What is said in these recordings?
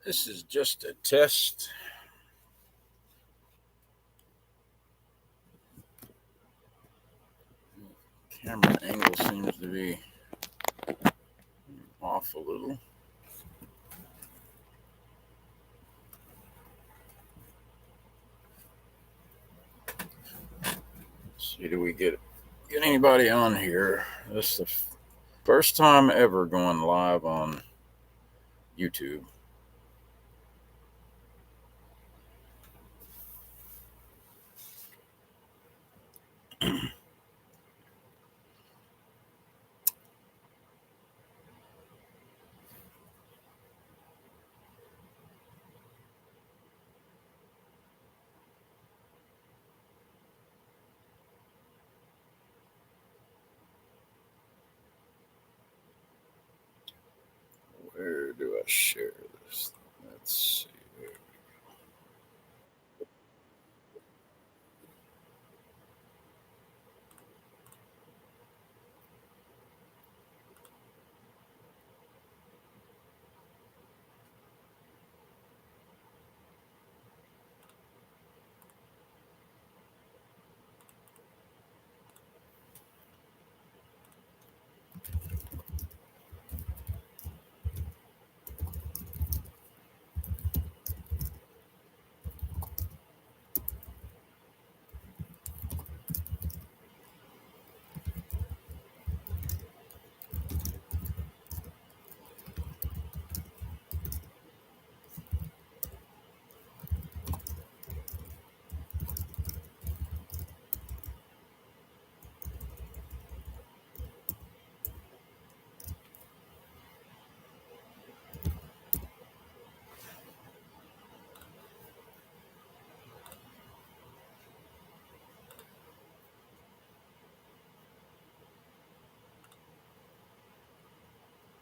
This is just a test. Camera angle seems to be off a little. Let's see, do we get anybody on here? This is the first time ever going live on YouTube. Where do I share this? Let's see.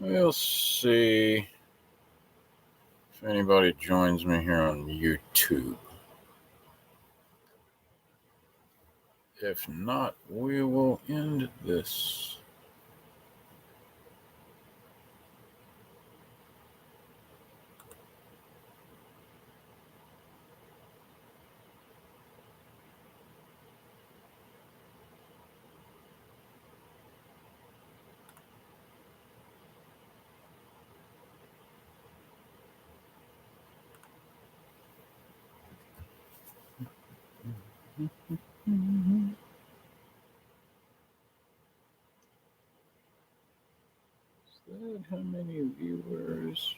We'll see if anybody joins me here on YouTube. If not, we will end this. How many viewers?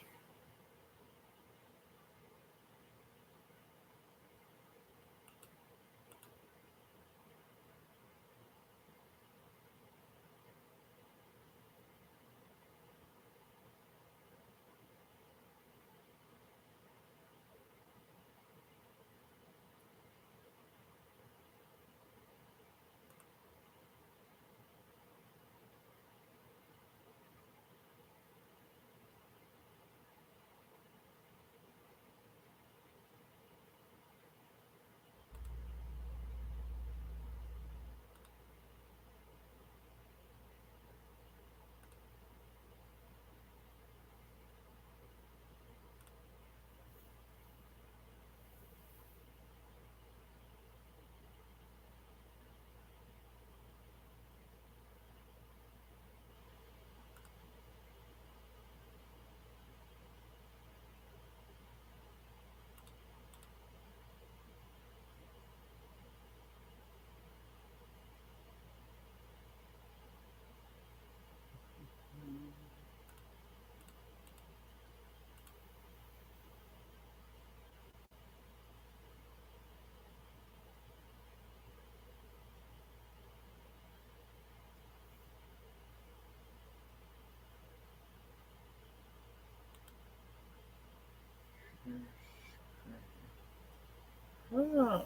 Oh.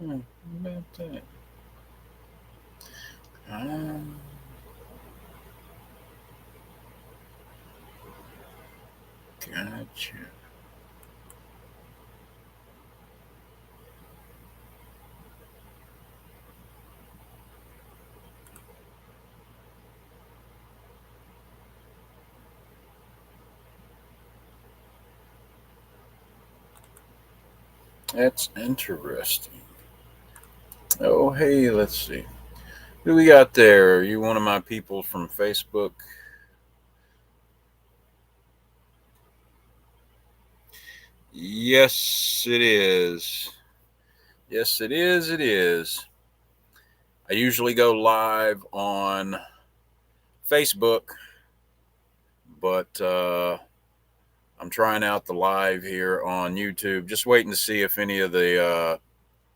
How about that? Gotcha. That's interesting. Oh, hey, let's see. Who we got there? Are you one of my people from Facebook? Yes, it is. Yes, it is. It is. I usually go live on Facebook, but I'm trying out the live here on YouTube. Just waiting to see if any of the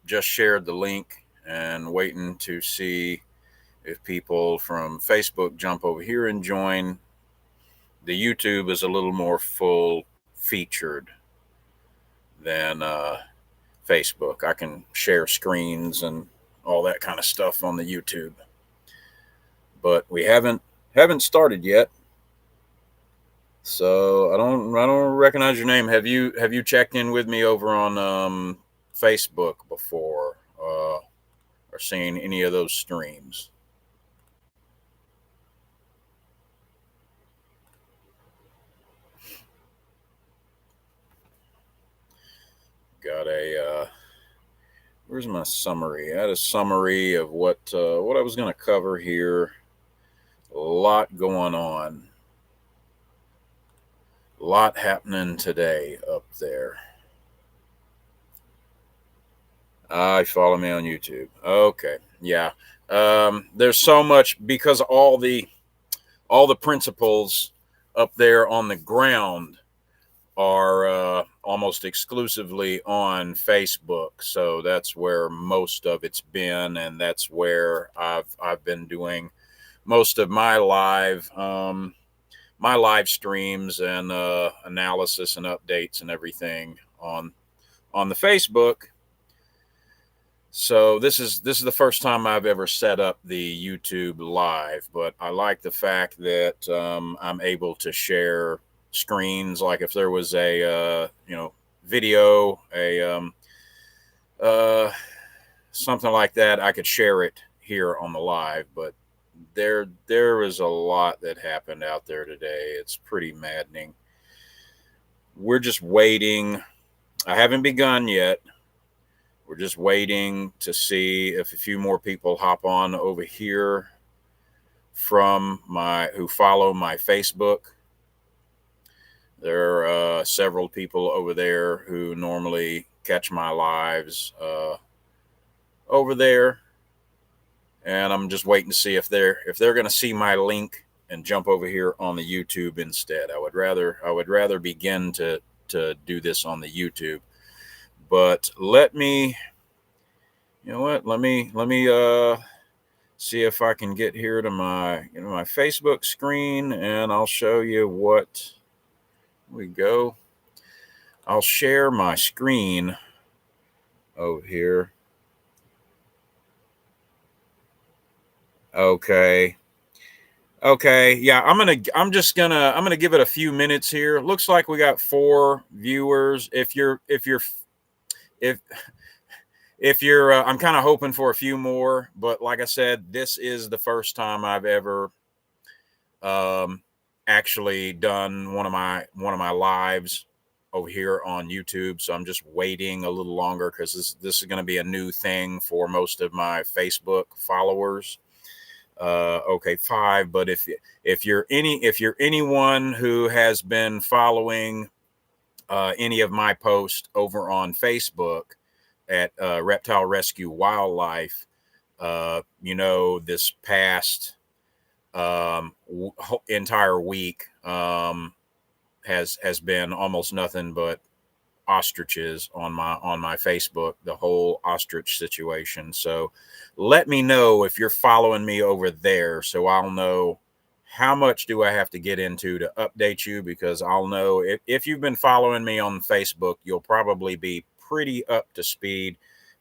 just shared the link, and waiting to see if people from Facebook jump over here and join. The YouTube is a little more full featured than Facebook. I can share screens and all that kind of stuff on the YouTube, but we haven't started yet. So I don't recognize your name. Have you checked in with me over on Facebook before, or seen any of those streams? Got a where's my summary? I had a summary of what I was going to cover here. A lot going on. A lot happening today up there. You follow me on YouTube. Okay. Yeah. There's so much, because all the principals up there on the ground are almost exclusively on Facebook. So that's where most of it's been, and that's where I've been doing most of my live streams and analysis and updates and everything on the Facebook. So this is the first time I've ever set up the YouTube live, but I like the fact that I'm able to share screens. Like if there was a video, something like that, I could share it here on the live. But there is a lot that happened out there today. It's pretty maddening. We're just waiting. I haven't begun yet. We're just waiting to see if a few more people hop on over here who follow my Facebook. There are several people over there who normally catch my lives over there, and I'm just waiting to see if they're going to see my link and jump over here on the YouTube instead. I would rather begin to do this on the YouTube. But let me see if I can get here to my Facebook screen, and I'll show you what we go. I'll share my screen over here. Okay. Yeah, I'm gonna give it a few minutes here. Looks like we got 4 viewers. If you're I'm kind of hoping for a few more, but like I said, this is the first time I've ever actually done one of my lives over here on YouTube. So I'm just waiting a little longer, because this is going to be a new thing for most of my Facebook followers. Okay, 5. But if you're anyone who has been following any of my posts over on Facebook at Reptile Rescue Wildlife, this past entire week has been almost nothing but ostriches on my Facebook, the whole ostrich situation. So let me know if you're following me over there, so I'll know how much do I have to get into to update you, because I'll know if you've been following me on Facebook, you'll probably be pretty up to speed,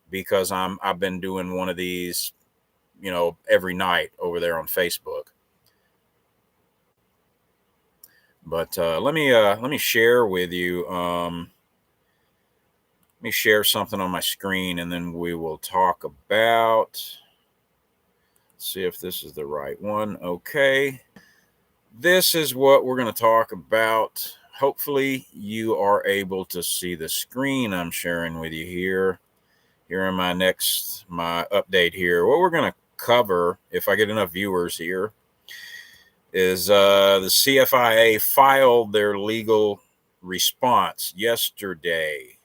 because I've been doing one of these, every night over there on Facebook. But let me share with you. Let me share something on my screen, and then we will talk about. See if this is the right one. Okay. This is what we're going to talk about. hopefully you are able to see the screen I'm sharing with you here. Here in my update here. What we're going to cover, if I get enough viewers here, is the CFIA filed their legal response yesterday.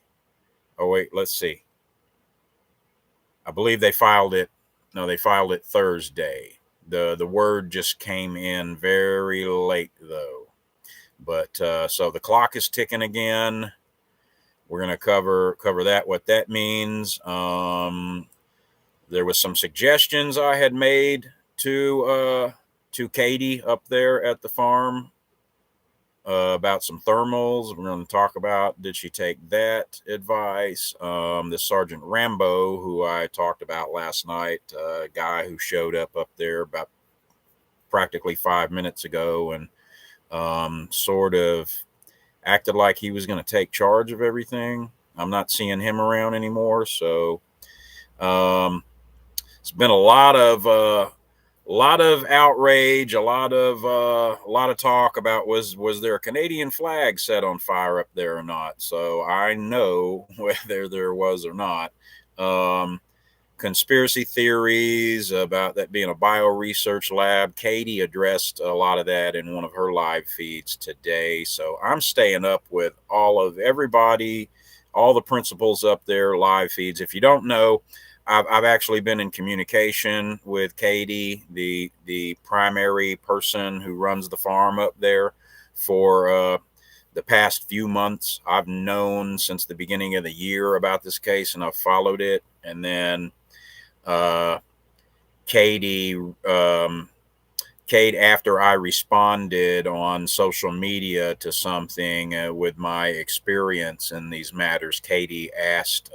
Oh, wait, let's see. I believe they filed it. No, they filed it Thursday. The word just came in very late, though. But so the clock is ticking again. We're going to cover that, what that means. There was some suggestions I had made to Katie up there at the farm about some thermals. We're going to talk about, did she take that advice? This Sergeant Rambo, who I talked about last night, a guy who showed up there about practically 5 minutes ago and sort of acted like he was going to take charge of everything. I'm not seeing him around anymore. So it's been a lot of outrage, a lot of talk about was there a Canadian flag set on fire up there or not. So I know whether there was or not. Conspiracy theories about that being a bioresearch lab. Katie addressed a lot of that in one of her live feeds today. So I'm staying up with everybody, all the principals up there, live feeds. If you don't know, I've actually been in communication with Katie, the primary person who runs the farm up there, for the past few months. I've known since the beginning of the year about this case, and I've followed it. And then Kate, after I responded on social media to something with my experience in these matters, Katie asked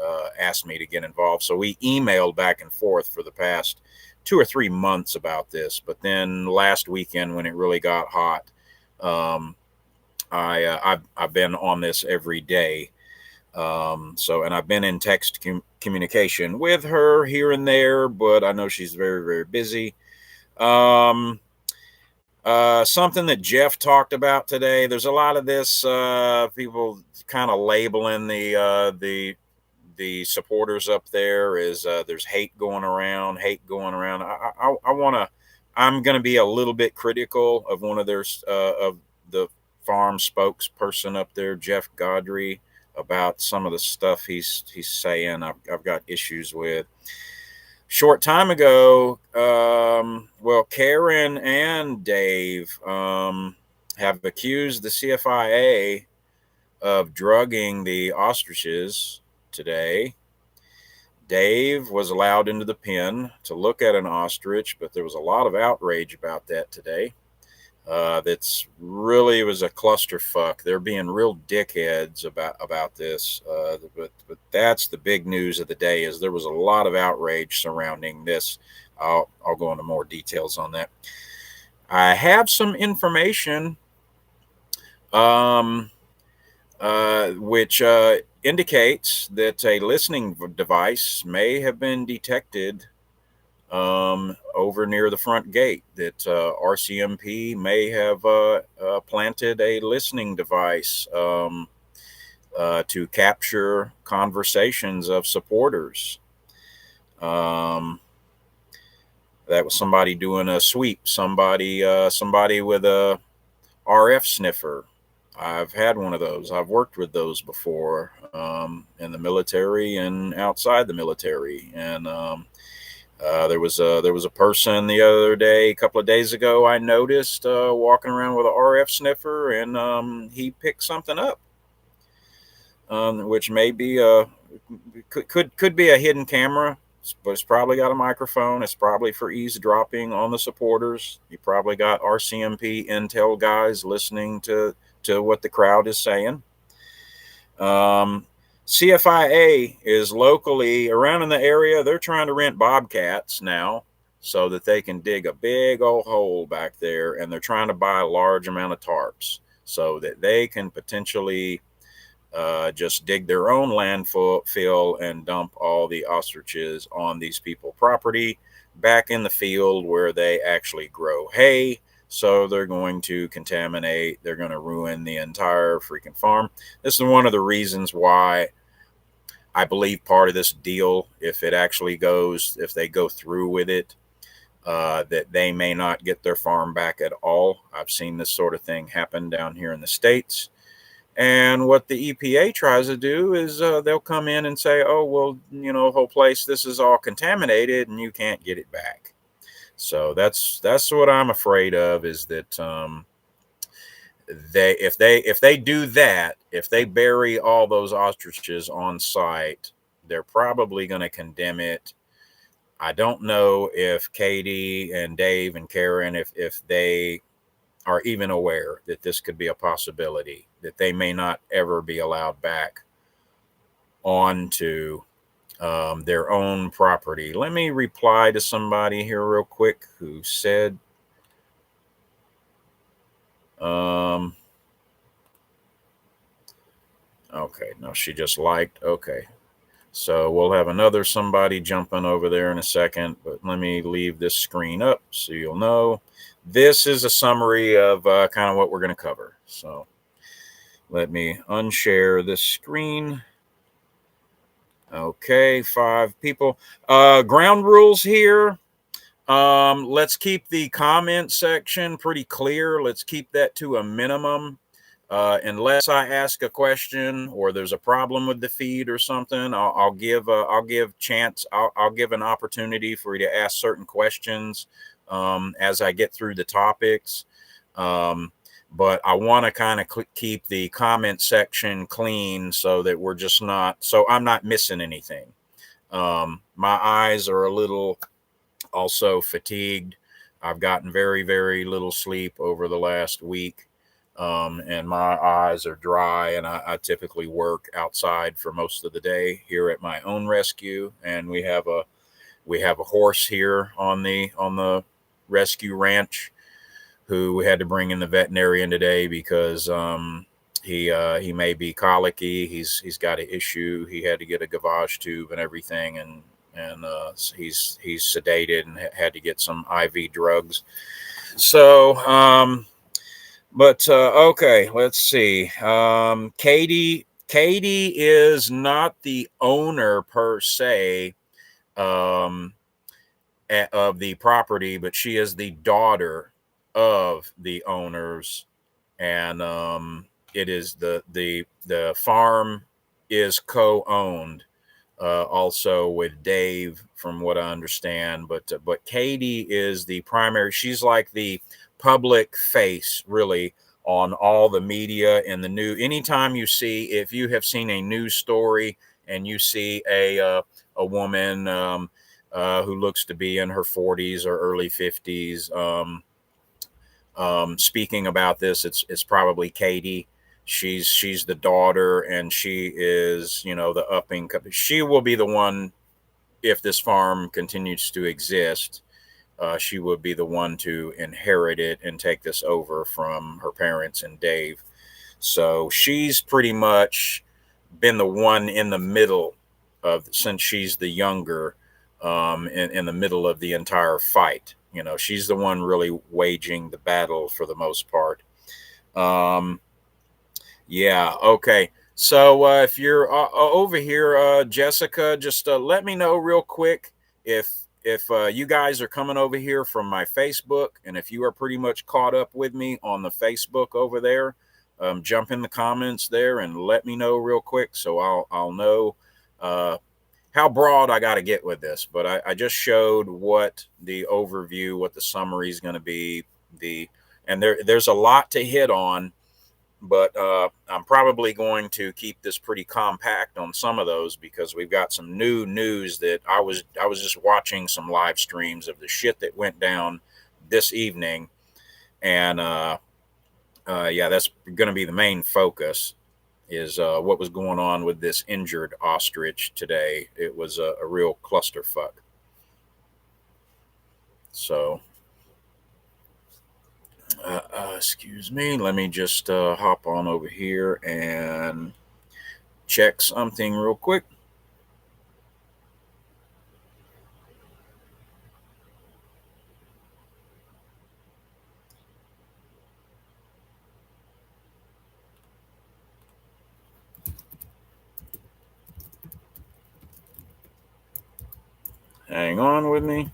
me to get involved. So we emailed back and forth for the past 2 or 3 months about this. But then last weekend, when it really got hot, I've been on this every day. And I've been in text communication with her here and there, but I know she's very, very busy. Something that Jeff talked about today. There's a lot of this, people kind of labeling the supporters up there as there's hate going around. I'm going to be a little bit critical of one of of the farm spokesperson up there, Jeff Gaudry, about some of the stuff he's saying. I've got issues with. Short time ago, Karen and Dave have accused the CFIA of drugging the ostriches today. Dave was allowed into the pen to look at an ostrich, but there was a lot of outrage about that today. That's really was a clusterfuck. They're being real dickheads about this. But that's the big news of the day, is there was a lot of outrage surrounding this. I'll go into more details on that. I have some information which indicates that a listening device may have been detected over near the front gate, that RCMP may have planted a listening device to capture conversations of supporters. That was somebody doing a sweep, somebody with a RF sniffer. I've had one of those. I've worked with those before in the military and outside the military. And there was a person the other day, a couple of days ago, I noticed walking around with an RF sniffer, and he picked something up, which may be could be a hidden camera, but it's probably got a microphone. It's probably for eavesdropping on the supporters. You probably got RCMP intel guys listening to what the crowd is saying. CFIA is locally around in the area. They're trying to rent Bobcats now so that they can dig a big old hole back there, and they're trying to buy a large amount of tarps so that they can potentially just dig their own landfill and dump all the ostriches on these people's property back in the field where they actually grow hay. So they're going to contaminate. They're going to ruin the entire freaking farm. This is one of the reasons why I believe part of this deal, if it actually goes, if they go through with it, that they may not get their farm back at all. I've seen this sort of thing happen down here in the States. And what the EPA tries to do is they'll come in and say, oh, well, you know, whole place, this is all contaminated and you can't get it back. So that's what I'm afraid of, is that if they do that, if they bury all those ostriches on site, they're probably going to condemn it. I don't know if Katie and Dave and Karen, if they are even aware that this could be a possibility, that they may not ever be allowed back onto their own property. Let me reply to somebody here real quick who said, okay, no, she just liked, okay. So we'll have another somebody jumping over there in a second, but let me leave this screen up so you'll know. This is a summary of kind of what we're going to cover. So let me unshare this screen. Okay, 5 people. Ground rules here. Let's keep the comment section pretty clear. Let's keep that to a minimum. Unless I ask a question or there's a problem with the feed or something, I'll give an opportunity for you to ask certain questions as I get through the topics. But I want to kind of keep the comment section clean so that we're just not, so I'm not missing anything. My eyes are a little also fatigued. I've gotten very, very little sleep over the last week. And my eyes are dry, and I typically work outside for most of the day here at my own rescue. And we have a horse here on the rescue ranch who we had to bring in the veterinarian today because he may be colicky. He's got an issue. He had to get a gavage tube and everything, and he's sedated and had to get some IV drugs. So but okay, let's see. Katie is not the owner per se of the property, but she is the daughter of the owners, and it is the farm is co-owned also with Dave, from what I understand. But Katie is the primary. She's like the public face, really, on all the media and the news. Anytime you see, if you have seen a news story and you see a woman who looks to be in her 40s or early 50s speaking about this, it's probably Katie. She's the daughter, and she is, you know, the upping. She will be the one, if this farm continues to exist. She would be the one to inherit it and take this over from her parents and Dave. So she's pretty much been the one in the middle of, since she's the younger, in the middle of the entire fight. You know, she's the one really waging the battle for the most part. Yeah, okay. So if you're over here, Jessica, just let me know real quick if you guys are coming over here from my Facebook, and if you are pretty much caught up with me on the Facebook over there, jump in the comments there and let me know real quick, so I'll know how broad I got to get with this. But I just showed what the overview, what the summary is going to be, and there's a lot to hit on. But I'm probably going to keep this pretty compact on some of those, because we've got some new news that I was just watching some live streams of the shit that went down this evening. And yeah, that's going to be the main focus, is what was going on with this injured ostrich today. It was a real clusterfuck. So excuse me, let me just hop on over here and check something real quick. Hang on with me.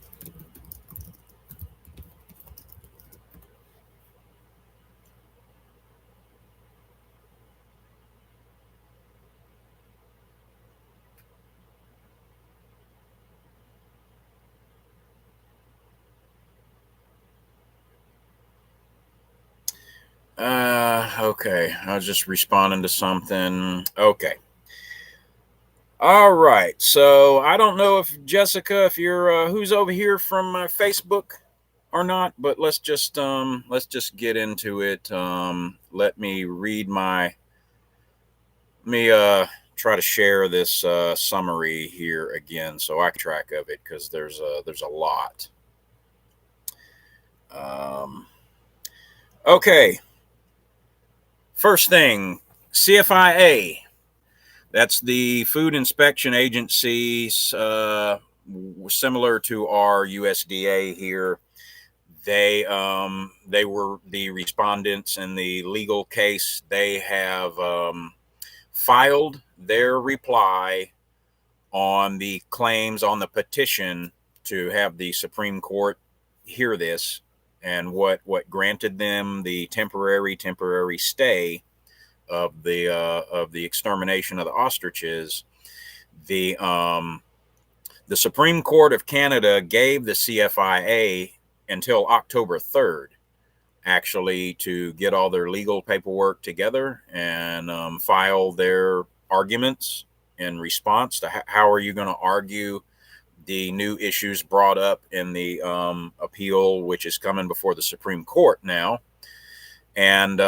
Okay. I was just responding to something. Okay. All right. So I don't know if Jessica, if you're who's over here from my Facebook or not, but let's just get into it. Let me read my let me try to share this summary here again so I can track of it because there's a lot. Okay. First thing, CFIA. That's the Food Inspection Agency, similar to our USDA here. They were the respondents in the legal case. They have filed their reply on the claims on the petition to have the Supreme Court hear this, and what granted them the temporary stay of the extermination of the ostriches. The Supreme Court of Canada gave the CFIA until October 3rd, actually, to get all their legal paperwork together and file their arguments in response to how are you going to argue the new issues brought up in the appeal, which is coming before the Supreme Court now. And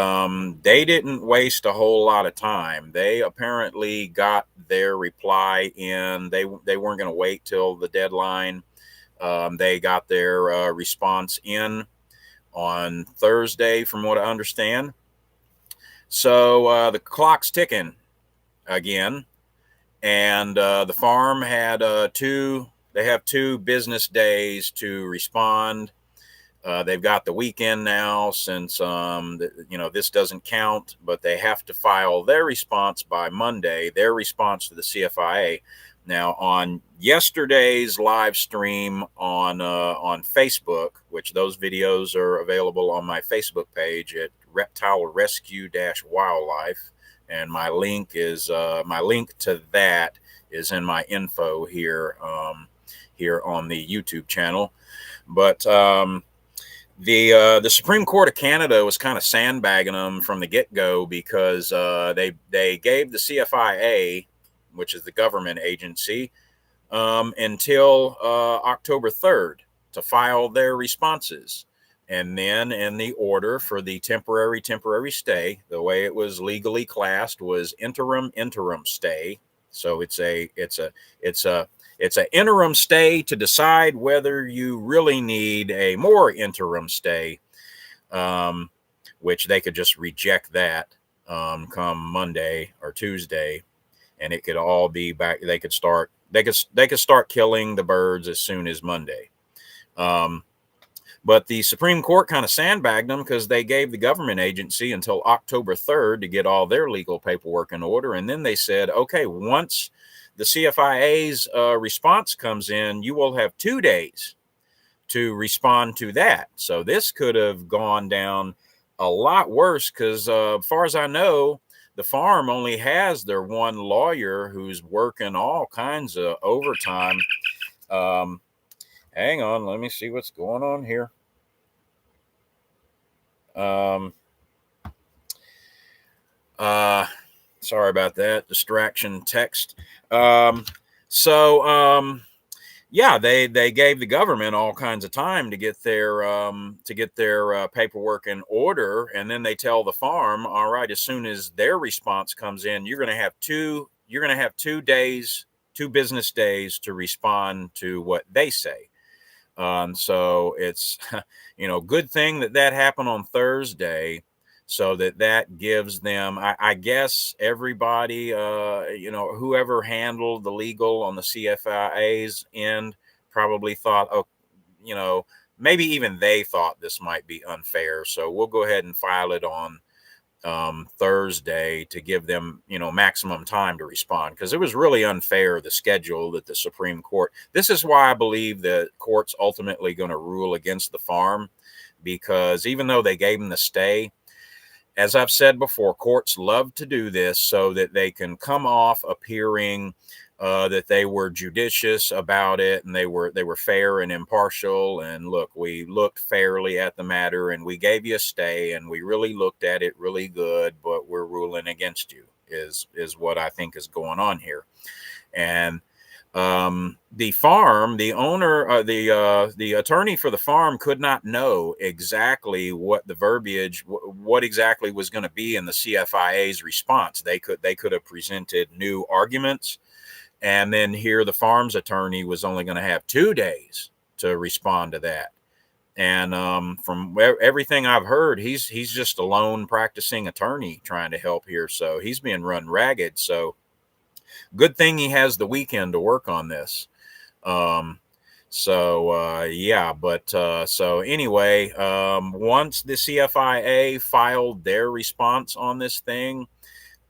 they didn't waste a whole lot of time. They apparently got their reply in. They weren't going to wait till the deadline. They got their response in on Thursday, from what I understand. So the clock's ticking again. And the farm had they have 2 business days to respond. They've got the weekend now, since this doesn't count, but they have to file their response by Monday, their response to the CFIA. Now, on yesterday's live stream on Facebook, which those videos are available on my Facebook page at Reptile Rescue-Wildlife, and my link to that is in my info here here on the YouTube channel. But the Supreme Court of Canada was kind of sandbagging them from the get-go, because they gave the CFIA, which is the government agency, until October 3rd to file their responses. And then in the order for the temporary stay, the way it was legally classed was interim stay. So it's an interim stay to decide whether you really need a more interim stay, which they could just reject that come Monday or Tuesday, and it could all be back. They could start killing the birds as soon as Monday. But the Supreme Court kind of sandbagged them, because they gave the government agency until October 3rd to get all their legal paperwork in order. And then they said, okay, once the CFIA's response comes in, you will have 2 days to respond to that. So this could have gone down a lot worse, because as far as I know, the farm only has their one lawyer who's working all kinds of overtime. Hang on, let me see what's going on here. Sorry about that. Distraction text. Yeah, they gave the government all kinds of time to get their paperwork in order, and then they tell the farm, all right, as soon as their response comes in, you're going to have 2 days, 2 business days to respond to what they say. So it's good thing that happened on Thursday, so that gives them, I guess, everybody, whoever handled the legal on the CFIA's end probably thought, maybe even they thought this might be unfair. So we'll go ahead and file it on Thursday to give them, maximum time to respond, because it was really unfair, the schedule that the Supreme Court. This is why I believe the court's ultimately going to rule against the farm, because even though they gave them the stay, as I've said before, courts love to do this so that they can come off appearing that they were judicious about it, and they were fair and impartial. And look, we looked fairly at the matter, and we gave you a stay, and we really looked at it really good, but we're ruling against you, is what I think is going on here. And the farm, the owner, the attorney for the farm could not know exactly what the verbiage, what exactly was going to be in the CFIA's response. They could have presented new arguments, and then here the farm's attorney was only going to have 2 days to respond to that. And from everything I've heard, he's just a lone practicing attorney trying to help here. So he's being run ragged. So good thing he has the weekend to work on this. Yeah, but so anyway, once the CFIA filed their response on this thing,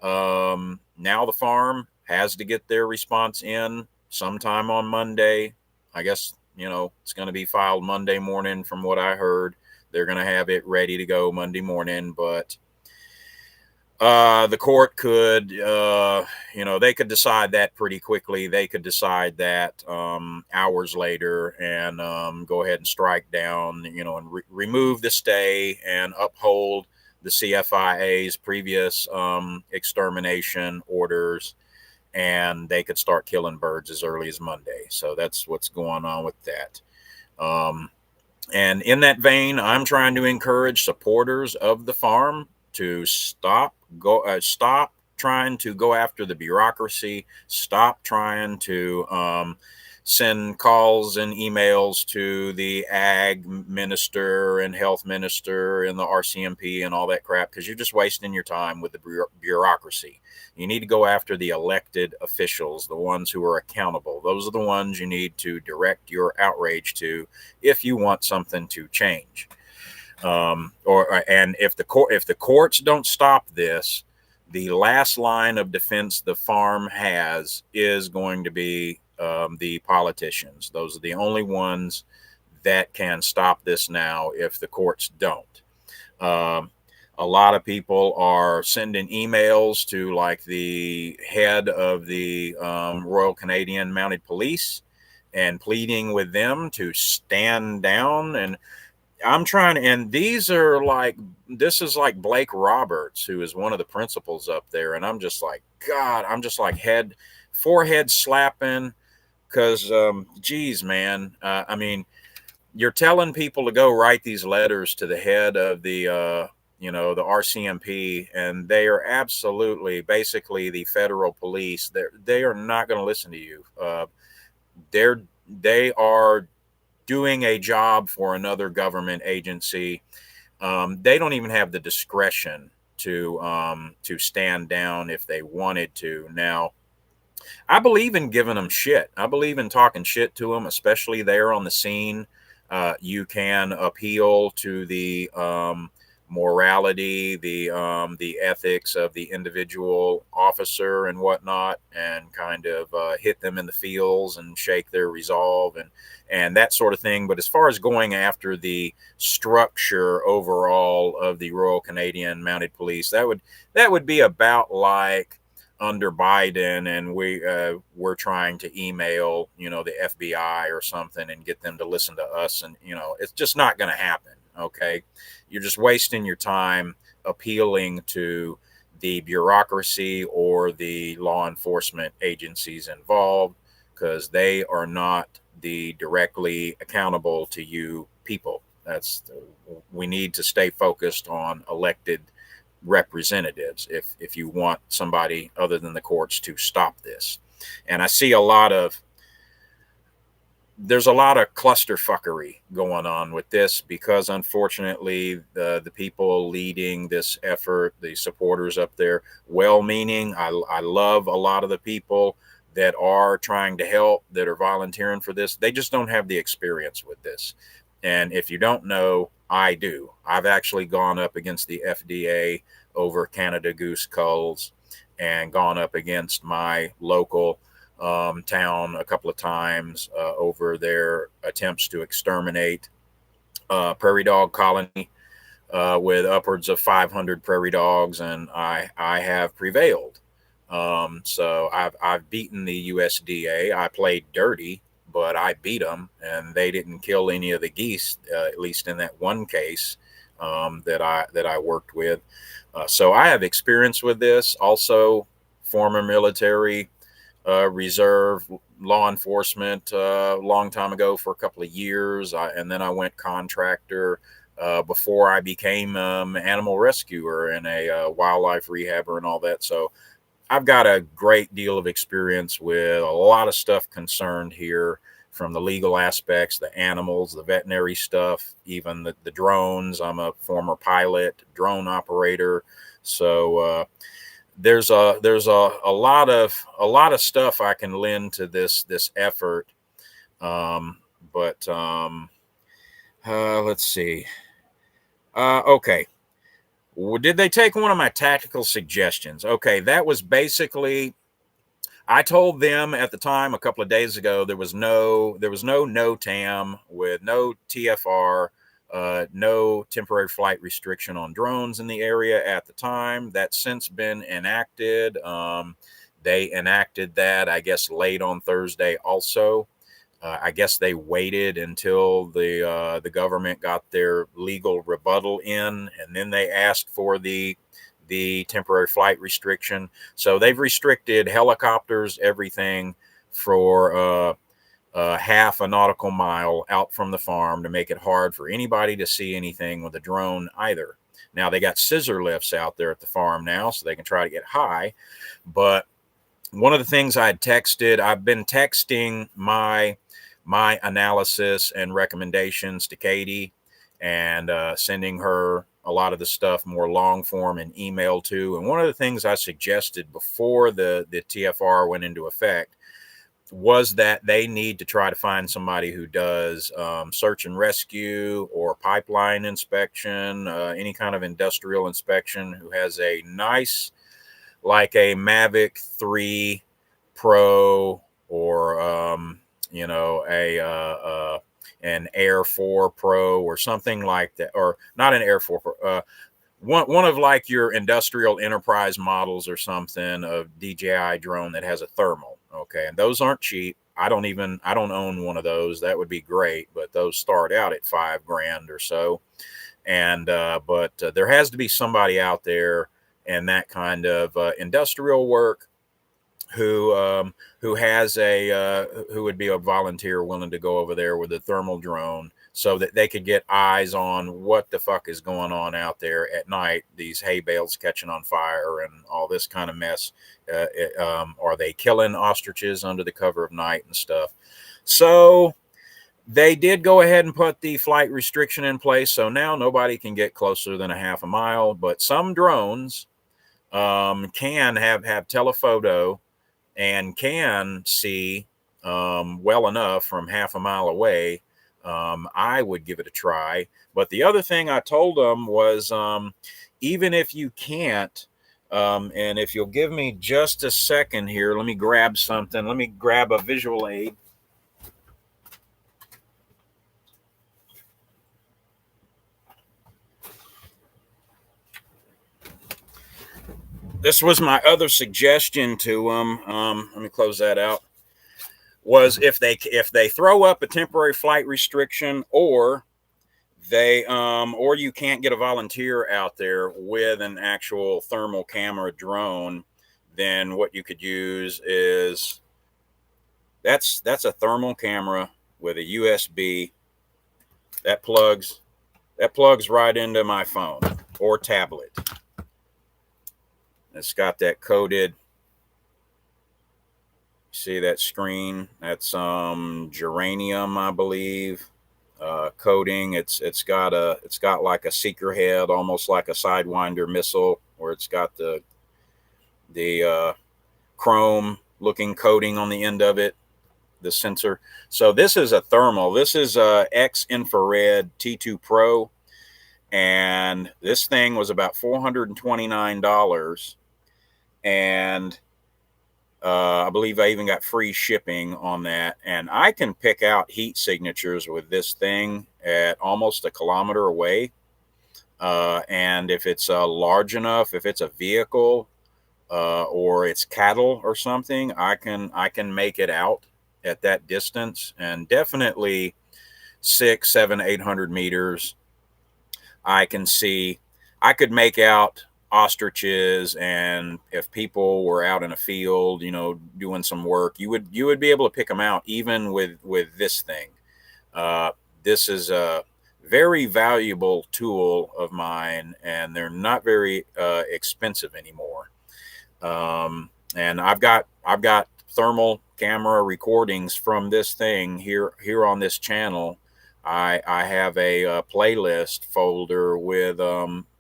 now the farm has to get their response in sometime on Monday. I guess, it's going to be filed Monday morning from what I heard. They're going to have it ready to go Monday morning, but the court could, they could decide that pretty quickly. They could decide that hours later and go ahead and strike down, and remove the stay and uphold the CFIA's previous extermination orders, and they could start killing birds as early as Monday. So that's what's going on with that. And in that vein, I'm trying to encourage supporters of the farm to stop trying to go after the bureaucracy, stop trying to send calls and emails to the ag minister and health minister and the RCMP and all that crap, because you're just wasting your time with the bureaucracy. You need to go after the elected officials, the ones who are accountable. Those are the ones you need to direct your outrage to if you want something to change. And if the courts don't stop this, the last line of defense the farm has is going to be the politicians. Those are the only ones that can stop this now if the courts don't. A lot of people are sending emails to like the head of the Royal Canadian Mounted Police and pleading with them to stand down. And I'm trying, and this is like Blake Roberts, who is one of the principals up there. And I'm just like, God, I'm just like forehead slapping, because, geez, man, I mean, you're telling people to go write these letters to the head of the, the RCMP, and they are absolutely, basically the federal police. They are not going to listen to you. They are doing a job for another government agency. They don't even have the discretion to stand down if they wanted to. Now, I believe in giving them shit. I believe in talking shit to them, especially there on the scene. You can appeal to the morality, the ethics of the individual officer and whatnot, and kind of hit them in the feels and shake their resolve and that sort of thing. But as far as going after the structure overall of the Royal Canadian Mounted Police, that would be about like under Biden, and we're trying to email, the FBI or something and get them to listen to us. And, it's just not going to happen. Okay. You're just wasting your time appealing to the bureaucracy or the law enforcement agencies involved, because they are not the directly accountable to you people. We need to stay focused on elected representatives if you want somebody other than the courts to stop this. And I see there's a lot of clusterfuckery going on with this, because unfortunately the people leading this effort, the supporters up there, well-meaning, I love a lot of the people that are trying to help, that are volunteering for this. They just don't have the experience with this. And if you don't know, I do. I've actually gone up against the FDA over Canada goose culls and gone up against my local town a couple of times over their attempts to exterminate prairie dog colony with upwards of 500 prairie dogs, and I have prevailed. So I've beaten the USDA. I played dirty, but I beat them, and they didn't kill any of the geese, at least in that one case that I worked with. So I have experience with this. Also, former military, reserve, law enforcement, long time ago for a couple of years, and then I went contractor before I became animal rescuer and a wildlife rehabber and all that. So I've got a great deal of experience with a lot of stuff concerned here, from the legal aspects, the animals, the veterinary stuff, even the drones. I'm a former pilot, drone operator. So there's a lot of stuff I can lend to this effort. Let's see. Okay. Did they take one of my tactical suggestions? Okay, that was basically, I told them at the time a couple of days ago there was no NOTAM with no TFR, no temporary flight restriction on drones in the area at the time. That's since been enacted. They enacted that, I guess, late on Thursday also. I guess they waited until the government got their legal rebuttal in, and then they asked for the temporary flight restriction. So they've restricted helicopters, everything, for half a nautical mile out from the farm to make it hard for anybody to see anything with a drone either. Now they got scissor lifts out there at the farm now, so they can try to get high. But one of the things I've been texting my analysis and recommendations to Katie, and sending her a lot of the stuff more long form and email too. And one of the things I suggested before the TFR went into effect was that they need to try to find somebody who does search and rescue or pipeline inspection, any kind of industrial inspection, who has a nice, like a Mavic 3 Pro, or an Air 4 Pro or something like that, or not an Air 4 Pro, one of like your industrial enterprise models or something of DJI drone that has a thermal. Okay, and those aren't cheap. I don't own one of those. That would be great, but those start out at $5,000 or so. And but there has to be somebody out there in that kind of industrial work who has who would be a volunteer willing to go over there with a thermal drone, so that they could get eyes on what the fuck is going on out there at night. These hay bales catching on fire and all this kind of mess. Are they killing ostriches under the cover of night and stuff? So they did go ahead and put the flight restriction in place. So now nobody can get closer than a half a mile, but some drones can have telephoto and can see well enough from half a mile away. I would give it a try. But the other thing I told them was, even if you can't, and if you'll give me just a second here, let me grab something. Let me grab a visual aid. This was my other suggestion to them. Let me close that out. Was if they throw up a temporary flight restriction, or or you can't get a volunteer out there with an actual thermal camera drone, then what you could use is that's a thermal camera with a USB that plugs right into my phone or tablet. It's got that coded, see that screen? That's geranium, I believe, coding. It's got like a seeker head, almost like a Sidewinder missile, where it's got the chrome looking coating on the end of it, the sensor. So this is a thermal. This is a X infrared T2 Pro. And this thing was about $429. And I believe I even got free shipping on that. And I can pick out heat signatures with this thing at almost a kilometer away. And if it's large enough, if it's a vehicle or it's cattle or something, I can make it out at that distance. And definitely 600, 700, 800 meters, I can see. I could make out ostriches, and if people were out in a field, you know, doing some work, you would be able to pick them out even with this thing. This is a very valuable tool of mine, and they're not very expensive anymore. And I've got thermal camera recordings from this thing here on this channel. I have a playlist folder with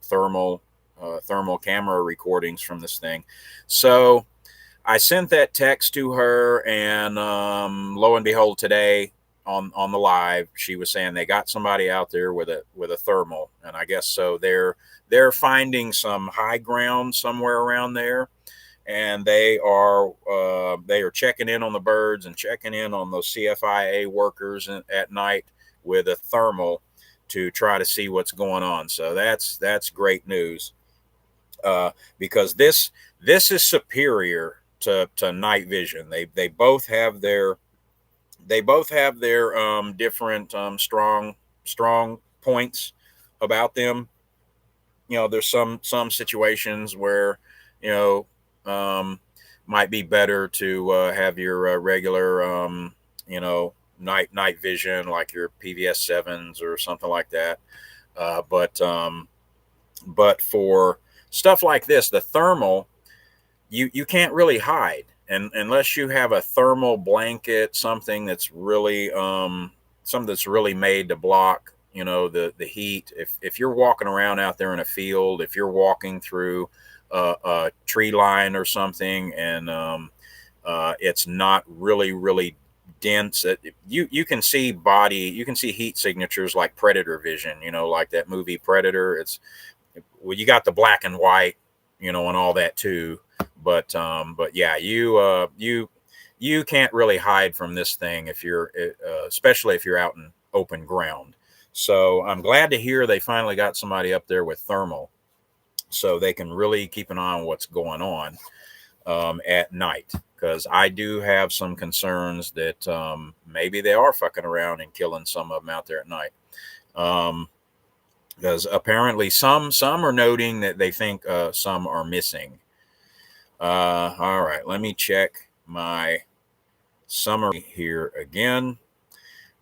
thermal camera recordings from this thing. So I sent that text to her, and lo and behold, today on the live, she was saying they got somebody out there with a thermal, and I guess so they're finding some high ground somewhere around there, and they are checking in on the birds and checking in on those CFIA workers at night with a thermal to try to see what's going on. So that's great news, because this is superior to night vision. They both have their different strong points about them. You know, there's some situations where, you know, might be better to have your regular you know, night vision, like your PVS-7s or something like that. But for stuff like this, the thermal, you can't really hide, and unless you have a thermal blanket, something that's really made to block, you know, the heat. If you're walking around out there in a field, if you're walking through a tree line or something, and it's not really dense, you can see heat signatures like predator vision, you know, like that movie Predator. Well, you got the black and white, you know, and all that too, but yeah, you can't really hide from this thing if you're especially if you're out in open ground. So I'm glad to hear they finally got somebody up there with thermal, so they can really keep an eye on what's going on at night, because I do have some concerns that maybe they are fucking around and killing some of them out there at night. Because apparently some are noting that they think some are missing. All right, let me check my summary here again.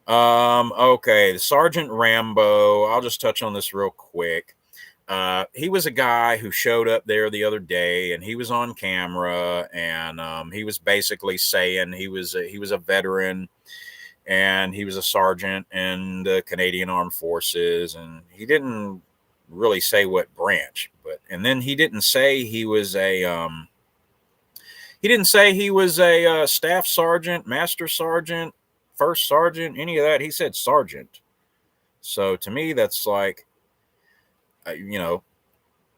Okay, Sergeant Rambo, I'll just touch on this real quick. He was a guy who showed up there the other day, and he was on camera, and he was basically saying he was a veteran, and he was a sergeant in the Canadian Armed Forces, and he didn't really say what branch, and then he didn't say he was a staff sergeant, master sergeant, first sergeant, any of that. He said sergeant. So to me, that's like, you know,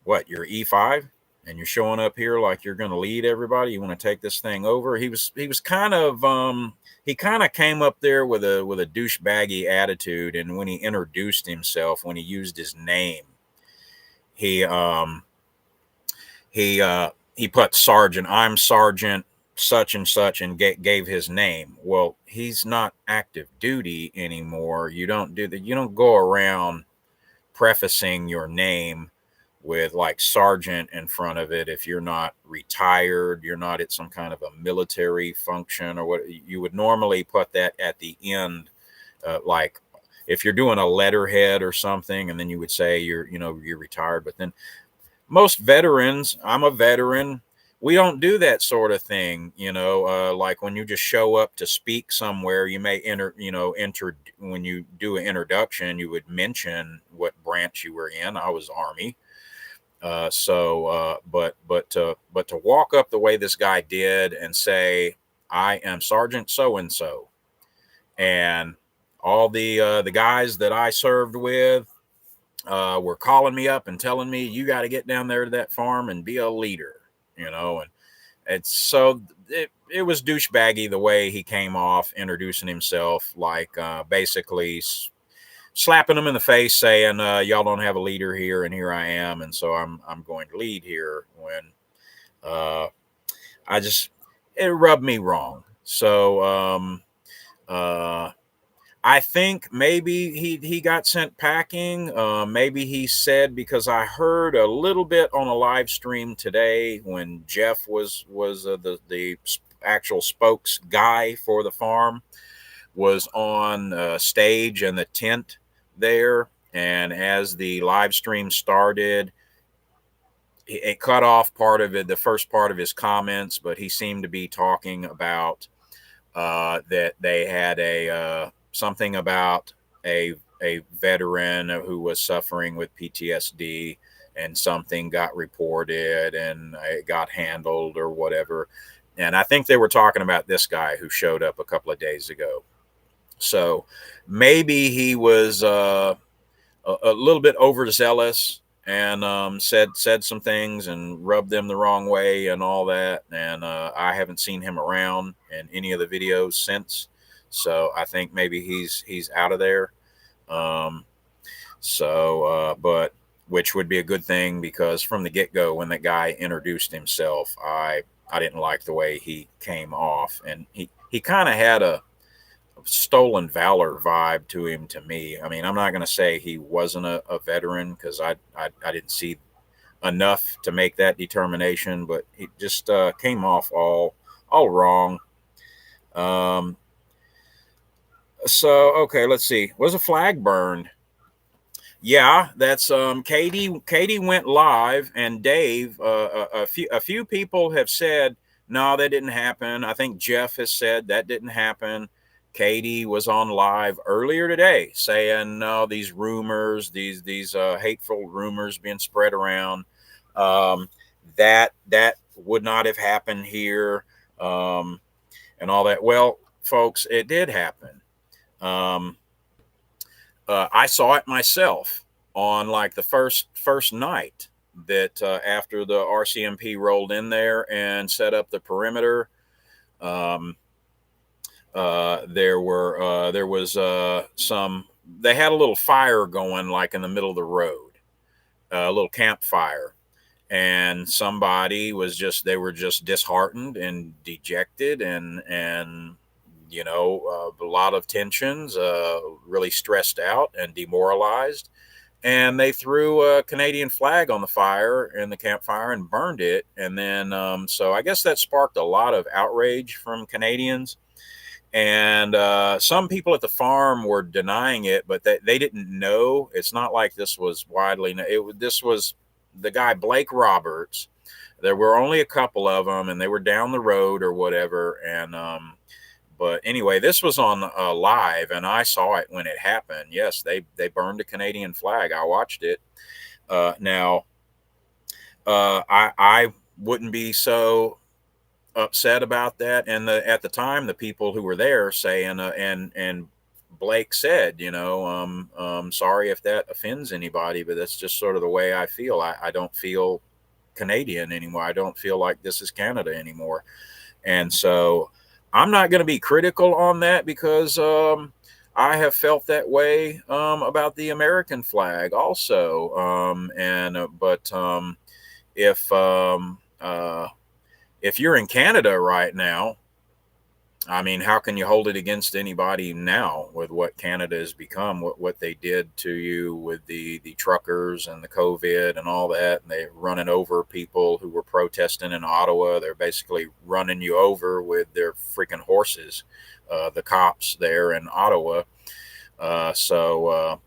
what, you're E5 and you're showing up here like you're going to lead everybody. You want to take this thing over. He was kind of he kind of came up there with a douchebaggy attitude, and when he introduced himself, when he used his name, he put sergeant. I'm Sergeant such and such, and gave his name. Well, he's not active duty anymore. You don't do that. You don't go around prefacing your name with like sergeant in front of it if you're not retired, you're not at some kind of a military function or what. You would normally put that at the end, like if you're doing a letterhead or something, and then you would say you're retired. But then most veterans, I'm a veteran, we don't do that sort of thing, you know. Like when you just show up to speak somewhere, you may enter when you do an introduction, you would mention what branch you were in. I was Army. But to walk up the way this guy did and say, I am Sergeant so and so, and all the guys that I served with, were calling me up and telling me, you got to get down there to that farm and be a leader, and it's so it was douchebaggy the way he came off introducing himself, like basically slapping them in the face, saying, y'all don't have a leader here, and here I am, and so I'm going to lead here, when it rubbed me wrong. So I think maybe he got sent packing. Maybe he said, because I heard a little bit on a live stream today when Jeff was the actual spokes guy for the farm, was on stage in the tent there, and as the live stream started, it cut off part of it, the first part of his comments, but he seemed to be talking about that they had a something about a veteran who was suffering with PTSD, and something got reported and it got handled or whatever. And I think they were talking about this guy who showed up a couple of days ago. So maybe he was a little bit overzealous, and said some things and rubbed them the wrong way and all that. And I haven't seen him around in any of the videos since. So I think maybe he's out of there. But which would be a good thing, because from the get-go, when that guy introduced himself, I didn't like the way he came off, and he kind of had a stolen valor vibe to him, to me. I mean, I'm not going to say he wasn't a veteran, because I didn't see enough to make that determination, but he just came off all wrong. So okay, let's see. Was a flag burned? Yeah, that's Katie went live, and Dave. A few people have said no, that didn't happen. I think Jeff has said that didn't happen. Katie was on live earlier today saying, no, these rumors, these hateful rumors being spread around, that would not have happened here, and all that. Well, folks, it did happen. I saw it myself on like the first night that after the RCMP rolled in there and set up the perimeter. There was some, they had a little fire going like in the middle of the road, a little campfire, and somebody was they were just disheartened and dejected, and a lot of tensions, really stressed out and demoralized. And they threw a Canadian flag on the fire in the campfire and burned it. And then, so I guess that sparked a lot of outrage from Canadians. And some people at the farm were denying it, but they didn't know. It's not like this was widely known. This was the guy, Blake Roberts. There were only a couple of them, and they were down the road or whatever. And but anyway, this was on live, and I saw it when it happened. Yes, they burned a Canadian flag. I watched it. Now, I wouldn't be so upset about that. And at the time, the people who were there saying, and Blake said, sorry if that offends anybody, but that's just sort of the way I feel. I don't feel Canadian anymore. I don't feel like this is Canada anymore. And so I'm not going to be critical on that, because I have felt that way about the American flag also. But if you're in Canada right now, I mean, how can you hold it against anybody now with what Canada has become, what they did to you with the truckers and the COVID and all that, and they're running over people who were protesting in Ottawa. They're basically running you over with their freaking horses, the cops there in Ottawa. So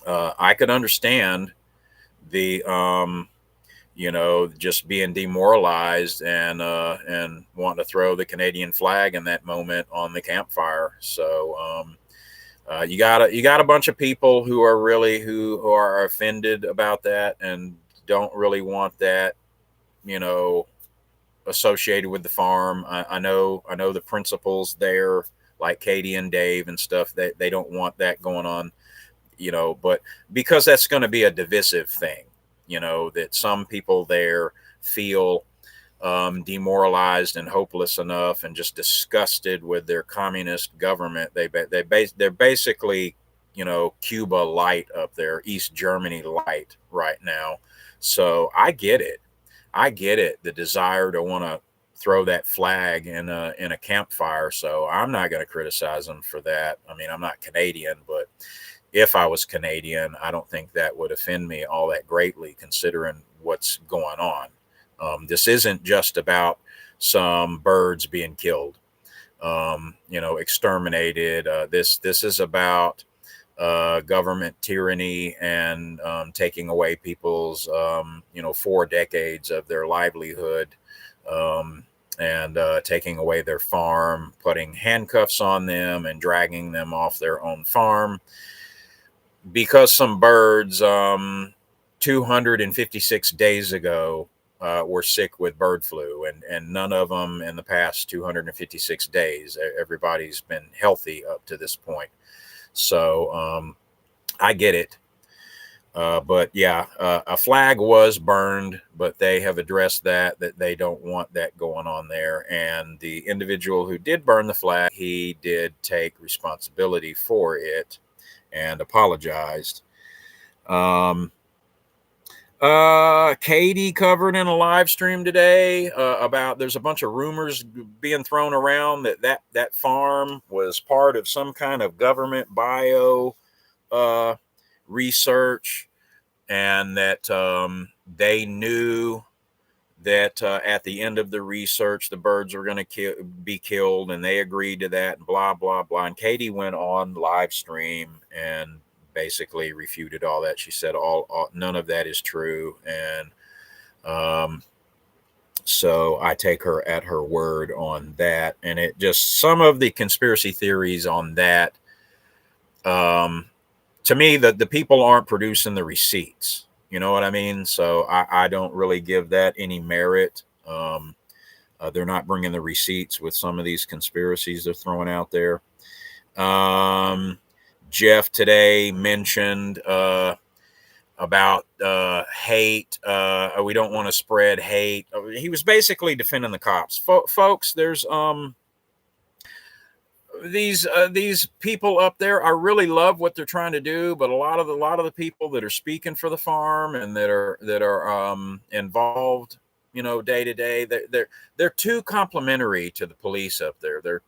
I could understand the just being demoralized and wanting to throw the Canadian flag in that moment on the campfire. So you got a bunch of people who are offended about that and don't really want that, associated with the farm. I know the principals there, like Katie and Dave and stuff, they don't want that going on. but because that's going to be a divisive thing, that some people there feel demoralized and hopeless enough and just disgusted with their communist government. They're basically, Cuba light up there, East Germany light right now. So I get it. The desire to want to throw that flag in a campfire. So I'm not going to criticize them for that. I mean, I'm not Canadian, but if I was Canadian, I don't think that would offend me all that greatly, considering what's going on. This isn't just about some birds being killed, exterminated. This is about government tyranny and taking away people's 4 decades of their livelihood, and taking away their farm, putting handcuffs on them and dragging them off their own farm because some birds 256 days ago were sick with bird flu, and none of them in the past 256 days. Everybody's been healthy up to this point. So I get it. But yeah, a flag was burned, but they have addressed that they don't want that going on there. And the individual who did burn the flag, he did take responsibility for it and apologized. Katie covered in a live stream today about there's a bunch of rumors being thrown around that farm was part of some kind of government bio research, and that they knew that at the end of the research the birds were going to be killed, and they agreed to that, and blah blah blah. And Katie went on live stream and basically refuted all that. She said none of that is true, and so I take her at her word on that. And it just, some of the conspiracy theories on that, to me, the people aren't producing the receipts. You know what I mean? So I don't really give that any merit. They're not bringing the receipts with some of these conspiracies they're throwing out there. Jeff today mentioned about hate. We don't want to spread hate. He was basically defending the cops. Folks, there's these people up there. I really love what they're trying to do, but a lot of the people that are speaking for the farm and that are involved, day to day, they're too complimentary to the police up there. They're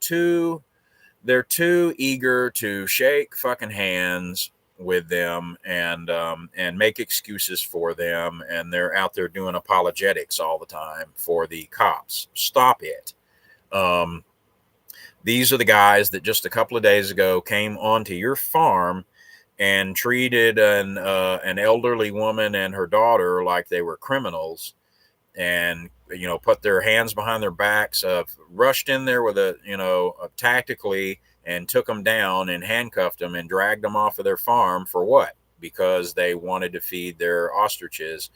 too eager to shake fucking hands with them and make excuses for them, and they're out there doing apologetics all the time for the cops. Stop it. These are the guys that just a couple of days ago came onto your farm and treated an elderly woman and her daughter like they were criminals, and put their hands behind their backs, rushed in there with tactically, and took them down and handcuffed them and dragged them off of their farm for what? Because they wanted to feed their ostriches.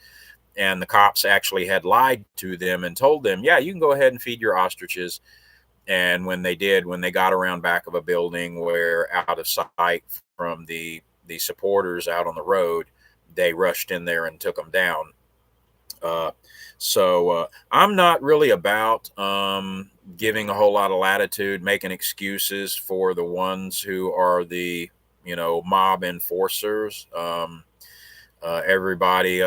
And the cops actually had lied to them and told them, yeah, you can go ahead and feed your ostriches. And when they got around back of a building where out of sight from the supporters out on the road, they rushed in there and took them down. So I'm not really about giving a whole lot of latitude, making excuses for the ones who are the mob enforcers. Everybody,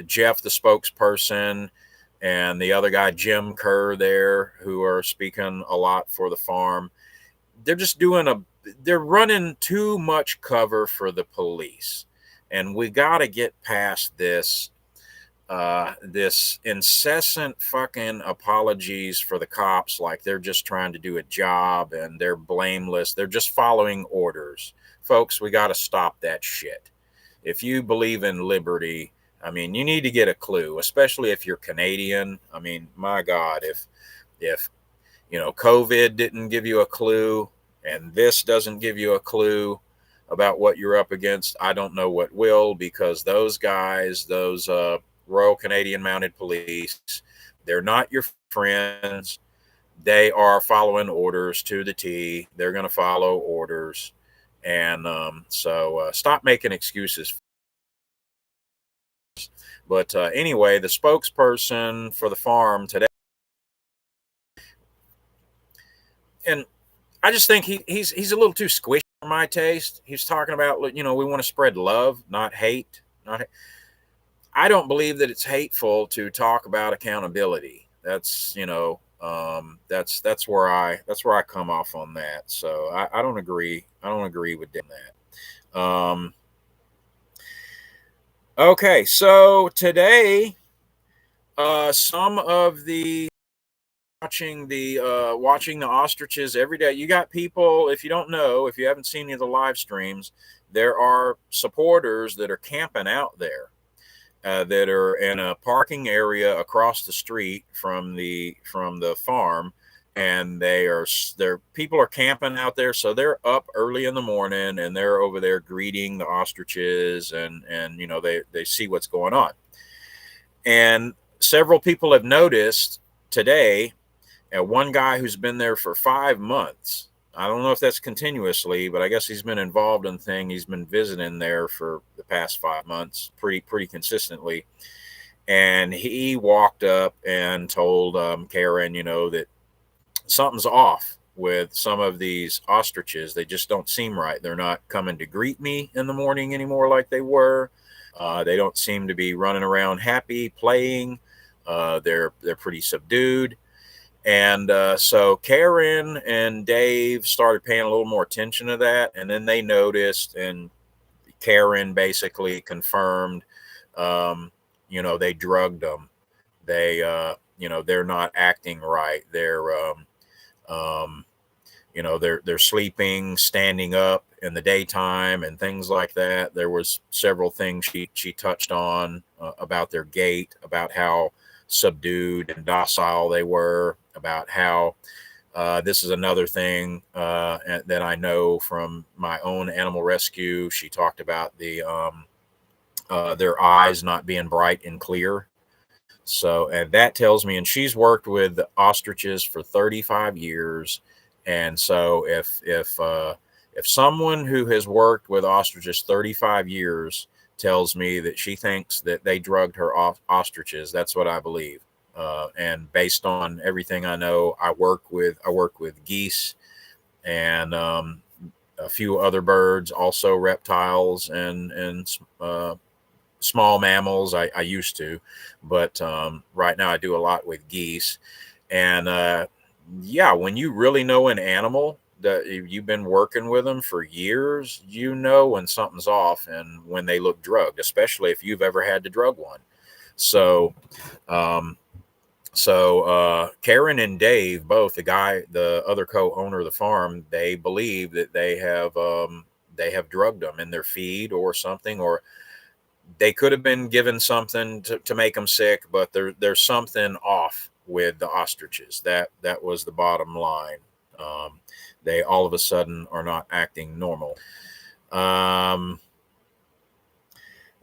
Jeff, the spokesperson, and the other guy, Jim Kerr, there, who are speaking a lot for the farm, they're just they're running too much cover for the police. And we got to get past this incessant fucking apologies for the cops, like they're just trying to do a job and they're blameless. They're just following orders. Folks, we got to stop that shit. If you believe in liberty, I mean, you need to get a clue, especially if you're Canadian. I mean, my God, if COVID didn't give you a clue and this doesn't give you a clue about what you're up against, I don't know what will, because those guys, those Royal Canadian Mounted Police, they're not your friends. They are following orders to the T. They're going to follow orders. And so stop making excuses. But anyway, the spokesperson for the farm today, and I just think he's a little too squishy for my taste. He's talking about, you know, we want to spread love, not hate. I don't believe that it's hateful to talk about accountability. That's, you know, that's where I come off on that. So I don't agree. I don't agree with that. Okay, so today, some of the watching the ostriches every day. You got people, if you don't know, if you haven't seen any of the live streams, there are supporters that are camping out there, that are in a parking area across the street from the farm, and people are camping out there. So they're up early in the morning and they're over there greeting the ostriches, and you know, they see what's going on. And several people have noticed today, one guy who's been there for 5 months. I don't know if that's continuously, but I guess he's been involved in the thing. He's been visiting there for the past 5 months, pretty consistently. And he walked up and told Karen, you know, that something's off with some of these ostriches. They just don't seem right. They're not coming to greet me in the morning anymore like they were. They don't seem to be running around happy, playing. They're pretty subdued. And so Karen and Dave started paying a little more attention to that. And then they noticed, and Karen basically confirmed, you know, they drugged them. They, you know, they're not acting right. They're, you know, they're sleeping, standing up in the daytime and things like that. There was several things she touched on about their gait, about how subdued and docile they were, about how this is another thing that I know from my own animal rescue. She talked about their eyes not being bright and clear. So, and that tells me, and she's worked with ostriches for 35 years. And so if someone who has worked with ostriches 35 years tells me that she thinks that they drugged her ostriches, that's what I believe. And based on everything I know, I work with geese and a few other birds, also reptiles and small mammals. I used to, but right now I do a lot with geese. And yeah, when you really know an animal, that you've been working with them for years, you know when something's off and when they look drugged, especially if you've ever had to drug one. So Karen and Dave, both, the other co-owner of the farm, they believe that they have drugged them in their feed or something, or they could have been given something to make them sick, but there's something off with the ostriches. That was the bottom line. They all of a sudden are not acting normal.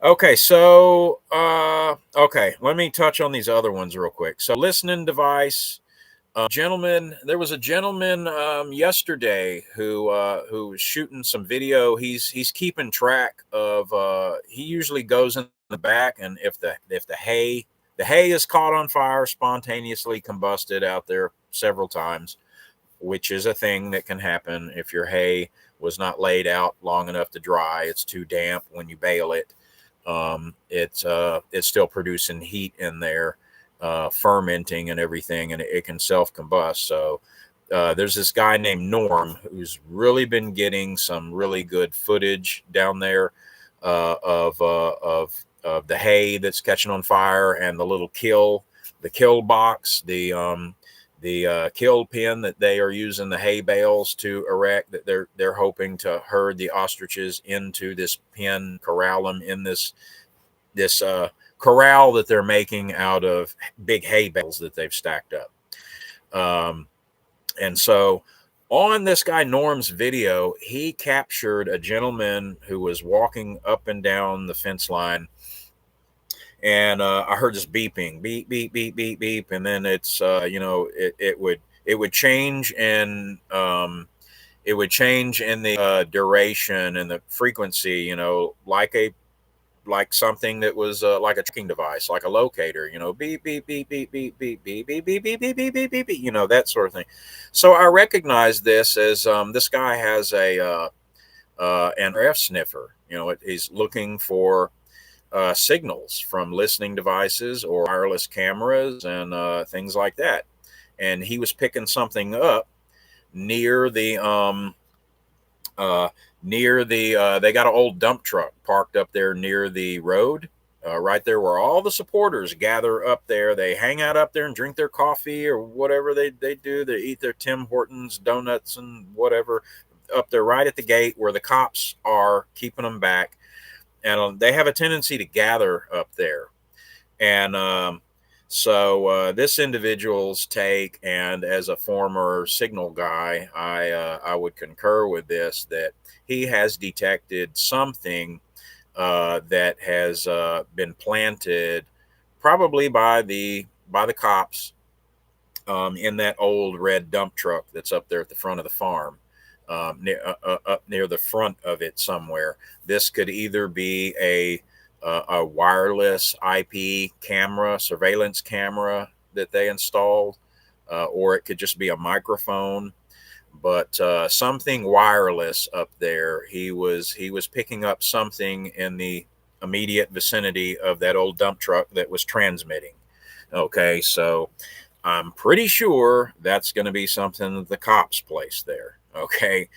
Okay, so okay, let me touch on these other ones real quick. So listening device, there was a gentleman yesterday who was shooting some video. He's keeping track of. He usually goes in the back, and if the hay is caught on fire, spontaneously combusted out there several times, which is a thing that can happen if your hay was not laid out long enough to dry. It's too damp when you bale it. It's still producing heat in there, fermenting and everything, and it can self-combust. So there's this guy named Norm who's really been getting some really good footage down there of the hay that's catching on fire, and the little kill box, the kill pen that they are using the hay bales to erect, that they're hoping to herd the ostriches into this pen, corral them in this corral that they're making out of big hay bales that they've stacked up. And so on this guy Norm's video, he captured a gentleman who was walking up and down the fence line. And I heard this beeping, beep, beep, beep, beep, beep. And then it's, you know, it would change it would change in the duration and the frequency, you know, like something that was like a tracking device, like a locator, you know, beep, beep, beep, beep, beep, beep, beep, beep, beep, beep, beep, beep, beep, beep, beep, you know, that sort of thing. So I recognized this as this guy has an RF sniffer. You know, he's looking for signals from listening devices or wireless cameras and things like that. And he was picking something up near the they got an old dump truck parked up there near the road, right there where all the supporters gather up there. They hang out up there and drink their coffee or whatever they do. They eat their Tim Hortons donuts and whatever up there right at the gate where the cops are keeping them back. And they have a tendency to gather up there. And so this individual's take, and as a former signal guy, I would concur with this, that he has detected something that has been planted, probably by the cops, in that old red dump truck that's up there at the front of the farm, up near the front of it somewhere. This could either be a wireless IP camera, surveillance camera that they installed, or it could just be a microphone. But something wireless up there. He was picking up something in the immediate vicinity of that old dump truck that was transmitting. Okay, so I'm pretty sure that's going to be something that the cops placed there. Okay.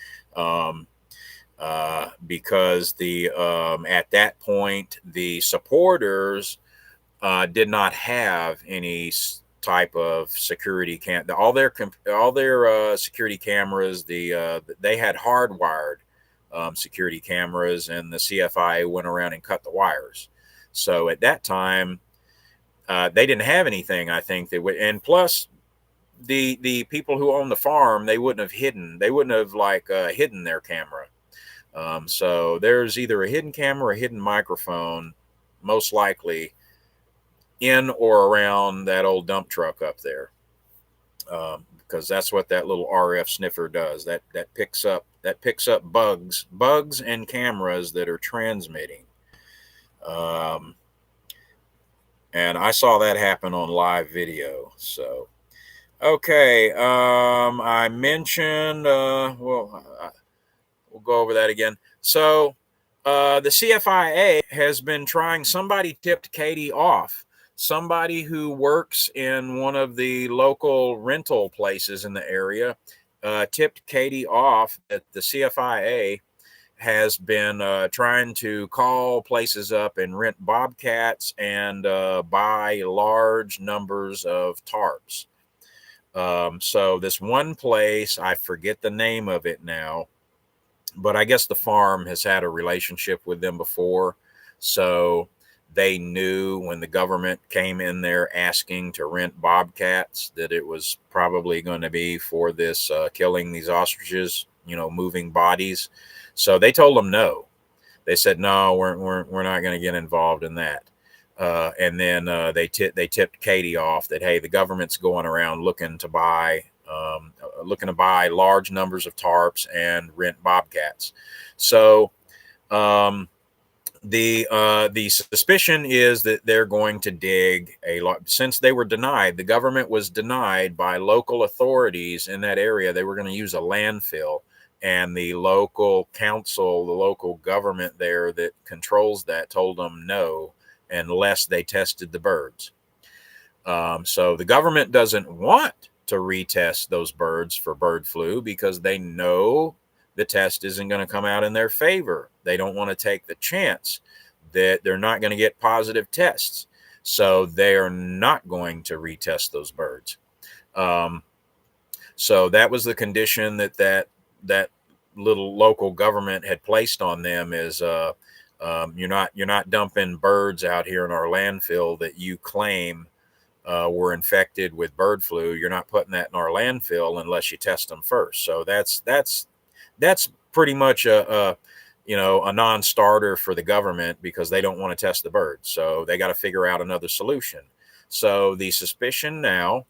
Because the at that point the supporters did not have any type of security all their security cameras, they had hardwired security cameras, and the CFIA went around and cut the wires. So at that time they didn't have anything. I think they would, and plus the people who own the farm, they wouldn't have hidden their camera. So there's either a hidden camera or a hidden microphone, most likely in or around that old dump truck up there, because that's what that little RF sniffer does. That picks up bugs and cameras that are transmitting. And I saw that happen on live video. So, okay, I mentioned we'll go over that again. So the CFIA has been trying, somebody tipped Katie off. Somebody who works in one of the local rental places in the area tipped Katie off that the CFIA has been trying to call places up and rent Bobcats and buy large numbers of tarps. So this one place, I forget the name of it now, but I guess the farm has had a relationship with them before. So they knew when the government came in there asking to rent Bobcats that it was probably going to be for this killing these ostriches, you know, moving bodies. So they told them no. They said, no, we're not going to get involved in that. And then they tipped Katie off that, hey, the government's going around looking to buy large numbers of tarps and rent Bobcats. So the suspicion is that they're going to dig a lot, since they were denied. The government was denied by local authorities in that area. They were going to use a landfill, and the local council, the local government there that controls that, told them no unless they tested the birds. So the government doesn't want to retest those birds for bird flu because they know the test isn't going to come out in their favor. They don't want to take the chance that they're not going to get positive tests. So they are not going to retest those birds. So that was the condition that little local government had placed on them, is you're not dumping birds out here in our landfill that you claim were infected with bird flu. You're not putting that in our landfill unless you test them first. So that's pretty much a non-starter for the government, because they don't want to test the birds. So they got to figure out another solution. So the suspicion now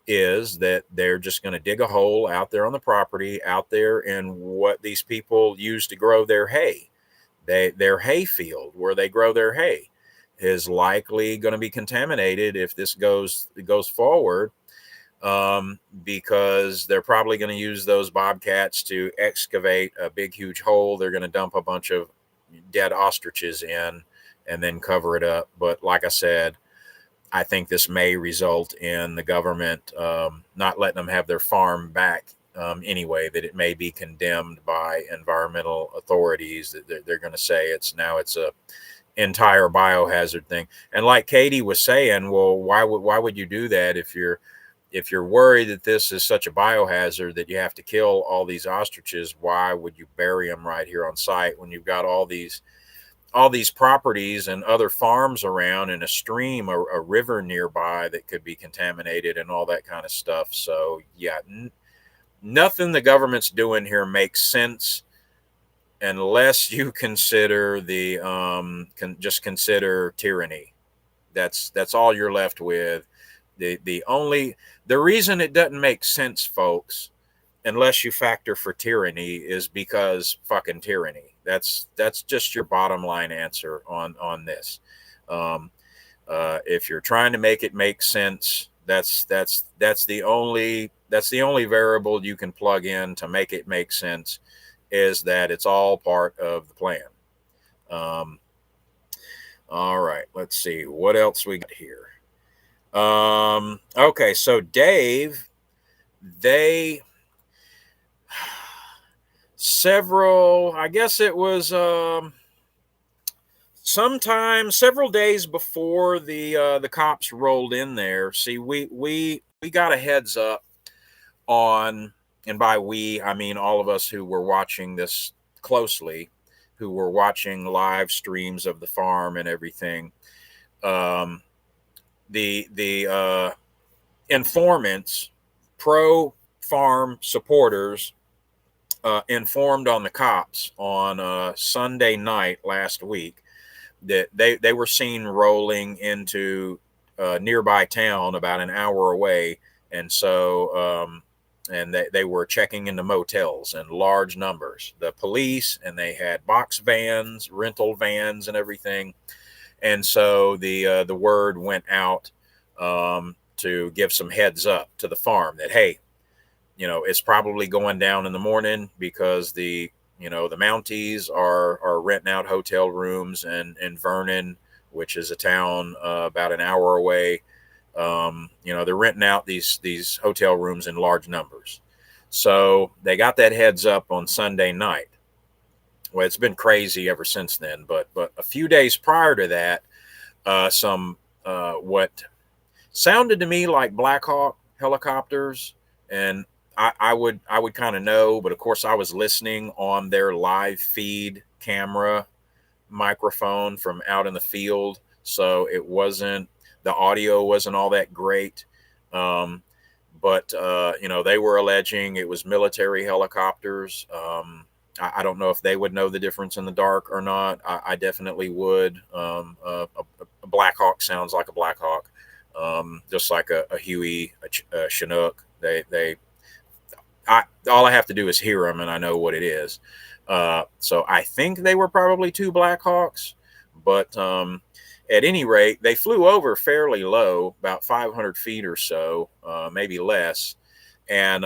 is that they're just going to dig a hole out there on the property, out there in what these people use to grow their hay. Their hay field where they grow their hay is likely going to be contaminated if this goes forward, because they're probably going to use those bobcats to excavate a big, huge hole. They're going to dump a bunch of dead ostriches in and then cover it up. But like I said, I think this may result in the government not letting them have their farm back anyway, that it may be condemned by environmental authorities, that they're going to say it's a entire biohazard thing. And like Katie was saying, well, why would you do that if you're worried that this is such a biohazard that you have to kill all these ostriches? Why would you bury them right here on site when you've got all these properties and other farms around, and a stream or a river nearby that could be contaminated and all that kind of stuff? So yeah, nothing the government's doing here makes sense unless you consider just consider tyranny. That's all you're left with. The reason it doesn't make sense, folks, unless you factor for tyranny, is because fucking tyranny. That's just your bottom line answer on this. If you're trying to make it make sense, that's the only variable you can plug in to make it make sense, is that it's all part of the plan. All right, let's see what else we got here. Okay, so Dave, I guess it was several days before the cops rolled in there. See, we got a heads up on, and by we I mean all of us who were watching this closely, who were watching live streams of the farm and everything. The informants, pro-farm supporters, informed on the cops on Sunday night last week that they were seen rolling into a nearby town about an hour away. And so and they were checking into motels in large numbers, the police, and they had box vans, rental vans, and everything. And so the word went out to give some heads up to the farm that, hey, it's probably going down in the morning, because the Mounties are renting out hotel rooms in Vernon, which is a town about an hour away. They're renting out these hotel rooms in large numbers. So they got that heads up on Sunday night. Well, it's been crazy ever since then, but a few days prior to that, some what sounded to me like Black Hawk helicopters, and I would kind of know, but of course I was listening on their live feed camera microphone from out in the field, so the audio wasn't all that great. But they were alleging it was military helicopters. I don't know if they would know the difference in the dark or not. I definitely would. A Black Hawk sounds like a Black Hawk, just like a Huey, a Chinook. All I have to do is hear them, and I know what it is. So I think they were probably two Black Hawks, but at any rate, they flew over fairly low, about 500 feet or so, maybe less, and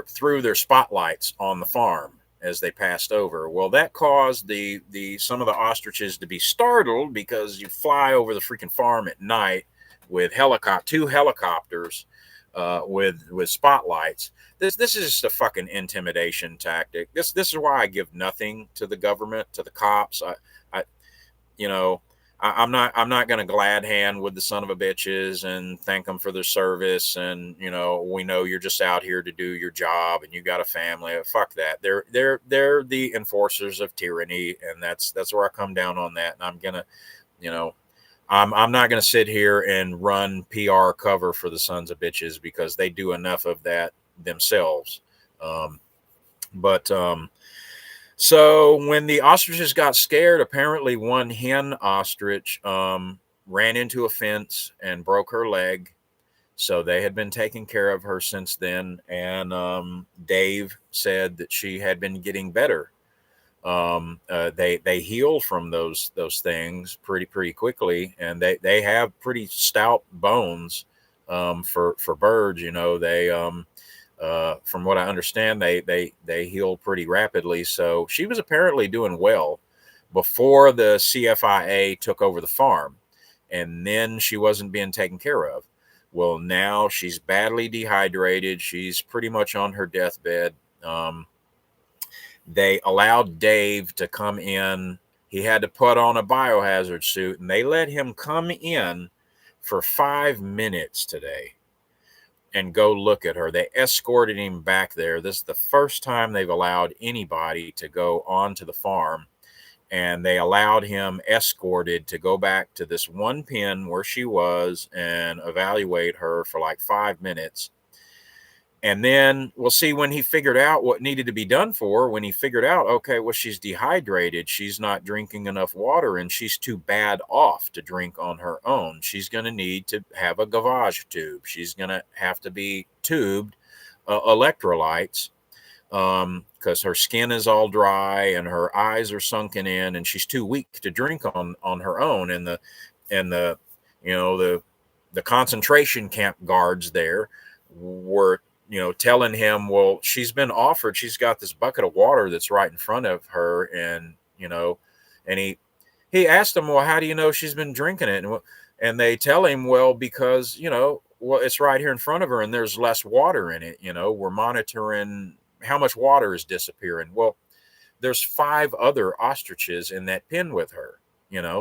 threw their spotlights on the farm as they passed over. Well, that caused some of the ostriches to be startled, because you fly over the freaking farm at night with two helicopters with spotlights. This is just a fucking intimidation tactic. This is why I give nothing to the government, to the cops. I'm not going to glad hand with the son of a bitches and thank them for their service. And, we know you're just out here to do your job and you got a family. Fuck that. They're the enforcers of tyranny. And that's where I come down on that. And I'm going to, I'm not going to sit here and run PR cover for the sons of bitches, because they do enough of that themselves. So when the ostriches got scared, apparently one hen ostrich ran into a fence and broke her leg. So they had been taking care of her since then, and Dave said that she had been getting better. They heal from those things pretty quickly, and they have pretty stout bones for birds. You know, they from what I understand, they heal pretty rapidly. So she was apparently doing well before the CFIA took over the farm, and then she wasn't being taken care of. Well, now she's badly dehydrated. She's pretty much on her deathbed. They allowed Dave to come in. He had to put on a biohazard suit, and they let him come in for 5 minutes today and go look at her. They escorted him back there. This is the first time they've allowed anybody to go onto the farm, and they allowed him escorted to go back to this one pen where she was and evaluate her for like 5 minutes. And then we'll see when he figured out what needed to be done for her, when he figured out, okay, well, she's dehydrated. She's not drinking enough water, and she's too bad off to drink on her own. She's going to need to have a gavage tube. She's going to have to be tubed electrolytes because her skin is all dry and her eyes are sunken in, and she's too weak to drink on her own. And the concentration camp guards there were telling him, well, she's been offered, she's got this bucket of water that's right in front of her. And, and he asked them, well, how do you know she's been drinking it? And they tell him, well, because, well, it's right here in front of her and there's less water in it. We're monitoring how much water is disappearing. Well, there's 5 other ostriches in that pen with her,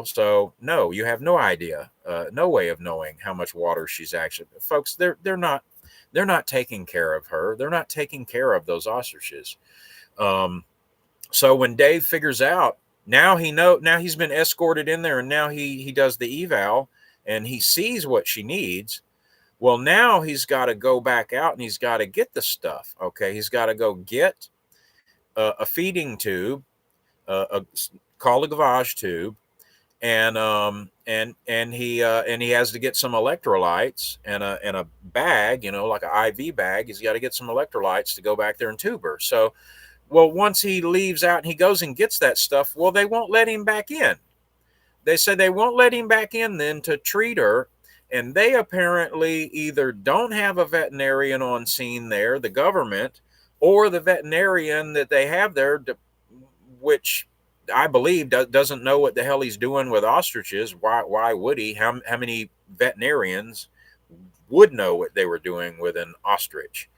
so no, you have no idea, no way of knowing how much water she's actually, folks, they're not taking care of her. They're not taking care of those ostriches. So when Dave figures out, now he's been escorted in there, and now he does the eval and he sees what she needs. Well, now he's got to go back out and he's got to get the stuff. Okay. He's got to go get a feeding tube, called a gavage tube. And he has to get some electrolytes and a bag, like an IV bag. He's got to get some electrolytes to go back there and tube her. So, well, once he leaves out and he goes and gets that stuff, well, they won't let him back in. They said they won't let him back in then to treat her. And they apparently either don't have a veterinarian on scene there, the government, or the veterinarian that they have there, which I believe doesn't know what the hell he's doing with ostriches. Why would he? How many veterinarians would know what they were doing with an ostrich?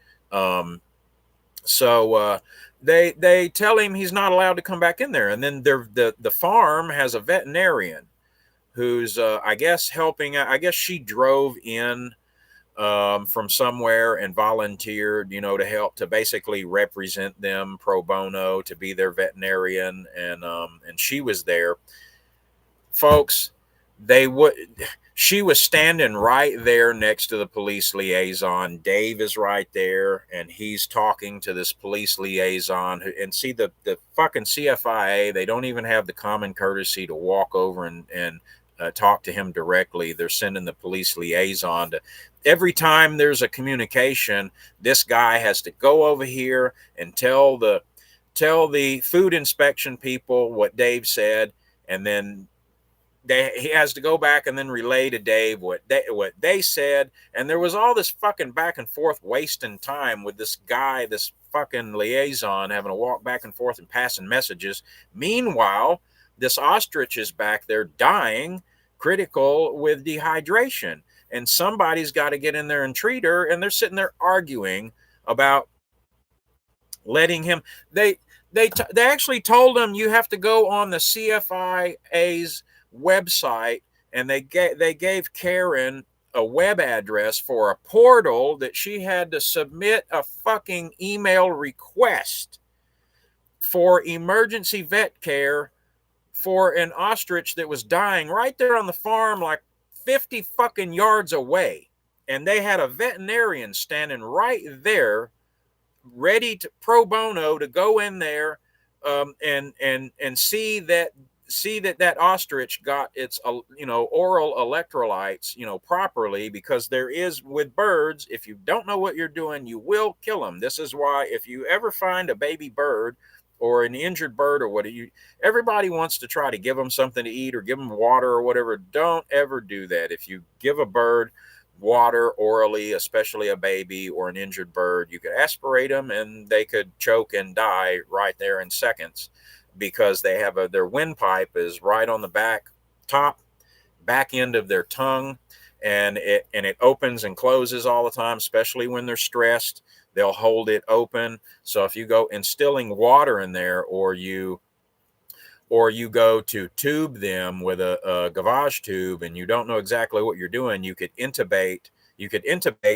So they tell him he's not allowed to come back in there. And then the farm has a veterinarian who's I guess helping. I guess she drove in from somewhere and volunteered, to help, to basically represent them pro bono, to be their veterinarian. And she was there, folks. She was standing right there next to the police liaison. Dave is right there, and he's talking to this police liaison. And see, the fucking CFIA, they don't even have the common courtesy to walk over and talk to him directly. They're sending the police liaison to. Every time there's a communication, this guy has to go over here and tell the food inspection people what Dave said, and then he has to go back and then relay to Dave what they said. And there was all this fucking back and forth, wasting time with this guy, this fucking liaison, having to walk back and forth and passing messages. Meanwhile, this ostrich is back there dying, critical with dehydration. And somebody's got to get in there and treat her. And they're sitting there arguing about letting him. They actually told him, you have to go on the CFIA's website. And they gave Karen a web address for a portal that she had to submit a fucking email request for emergency vet care for an ostrich that was dying right there on the farm, like 50 fucking yards away. And they had a veterinarian standing right there, ready to pro bono to go in there and see that see that that ostrich got its, oral electrolytes, properly, because there is, with birds, if you don't know what you're doing, you will kill them. This is why if you ever find a baby bird or an injured bird or everybody wants to try to give them something to eat or give them water or whatever. Don't ever do that. If you give a bird water orally, especially a baby or an injured bird, you could aspirate them and they could choke and die right there in seconds, because they have their windpipe is right on the back end of their tongue, and it opens and closes all the time, especially when they're stressed. They'll hold it open. So if you go instilling water in there, or you go to tube them with a gavage tube, and you don't know exactly what you're doing, you could intubate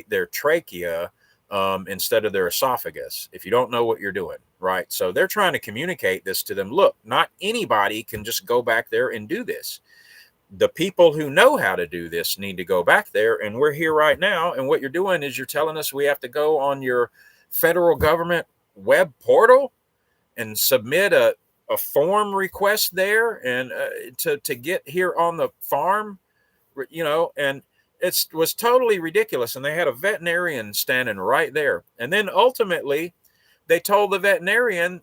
their trachea instead of their esophagus, if you don't know what you're doing, right? So they're trying to communicate this to them. Look, not anybody can just go back there and do this. The people who know how to do this need to go back there, and we're here right now. And what you're doing is you're telling us we have to go on your federal government web portal and submit a form request there, and to get here on the farm, and it was totally ridiculous. And they had a veterinarian standing right there. And then ultimately they told the veterinarian,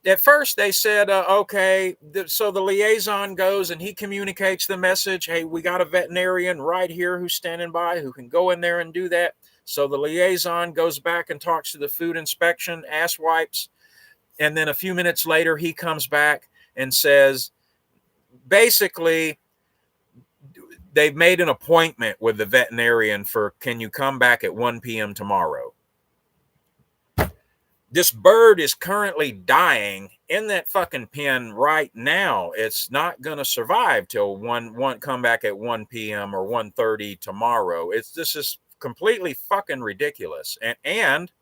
at first they said, okay, so the liaison goes and he communicates the message. Hey, we got a veterinarian right here who's standing by who can go in there and do that. So the liaison goes back and talks to the food inspection, ass wipes. And then a few minutes later, he comes back and says, basically, they've made an appointment with the veterinarian for, can you come back at 1 p.m. tomorrow? This bird is currently dying in that fucking pen right now. It's not going to survive till come back at 1 p.m. or 1:30 tomorrow. This is completely fucking ridiculous. And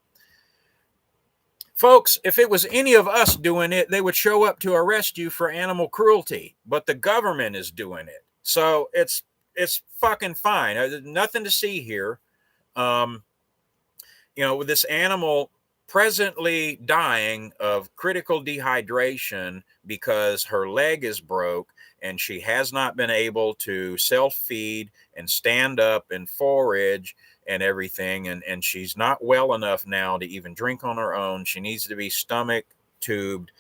folks, if it was any of us doing it, they would show up to arrest you for animal cruelty, but the government is doing it. So it's fucking fine. There's nothing to see here. With this animal presently dying of critical dehydration because her leg is broke and she has not been able to self-feed and stand up and forage and everything, and she's not well enough now to even drink on her own. She needs to be stomach tubed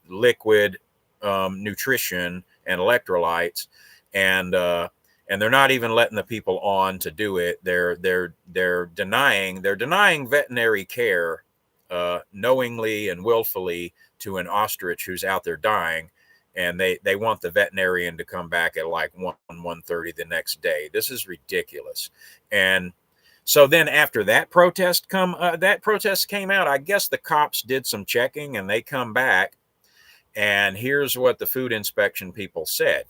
liquid nutrition and electrolytes, and they're not even letting the people on to do it. They're denying veterinary care knowingly and willfully to an ostrich who's out there dying, and they want the veterinarian to come back at like 1:30 the next day. This is ridiculous. And so then after that protest came out, I guess the cops did some checking and they come back, and here's what the food inspection people said,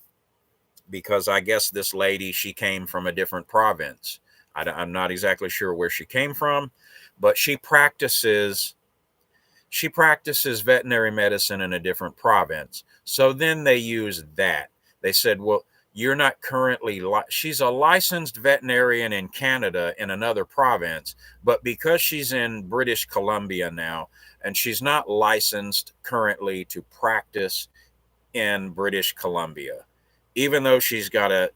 because I guess this lady, she came from a different province. I'm not exactly sure where she came from, but she practices veterinary medicine in a different province. So then they use that. They said, well, you're not currently, she's a licensed veterinarian in Canada in another province, but because she's in British Columbia now, and she's not licensed currently to practice in British Columbia, even though she's got a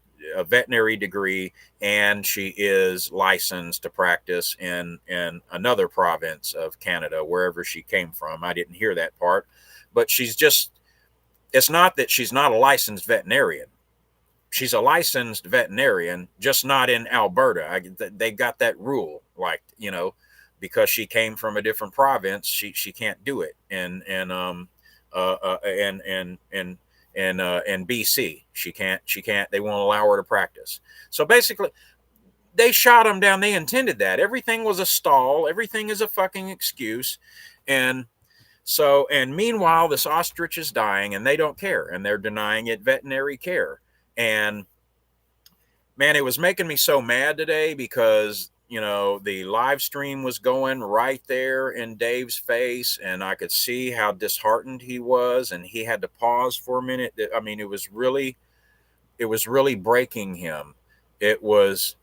veterinary degree and she is licensed to practice in another province of Canada, wherever she came from. I didn't hear that part, but it's not that she's not a licensed veterinarian. She's a licensed veterinarian, just not in Alberta. They got that rule, like, because she came from a different province, she can't do it. And BC, she can't. They won't allow her to practice. So basically, they shot him down. They intended that. Everything was a stall. Everything is a fucking excuse. And meanwhile, this ostrich is dying, and they don't care, and they're denying it veterinary care. And man, it was making me so mad today, because the live stream was going right there in Dave's face, and I could see how disheartened he was, and he had to pause for a minute. I mean, it was really breaking him. It was,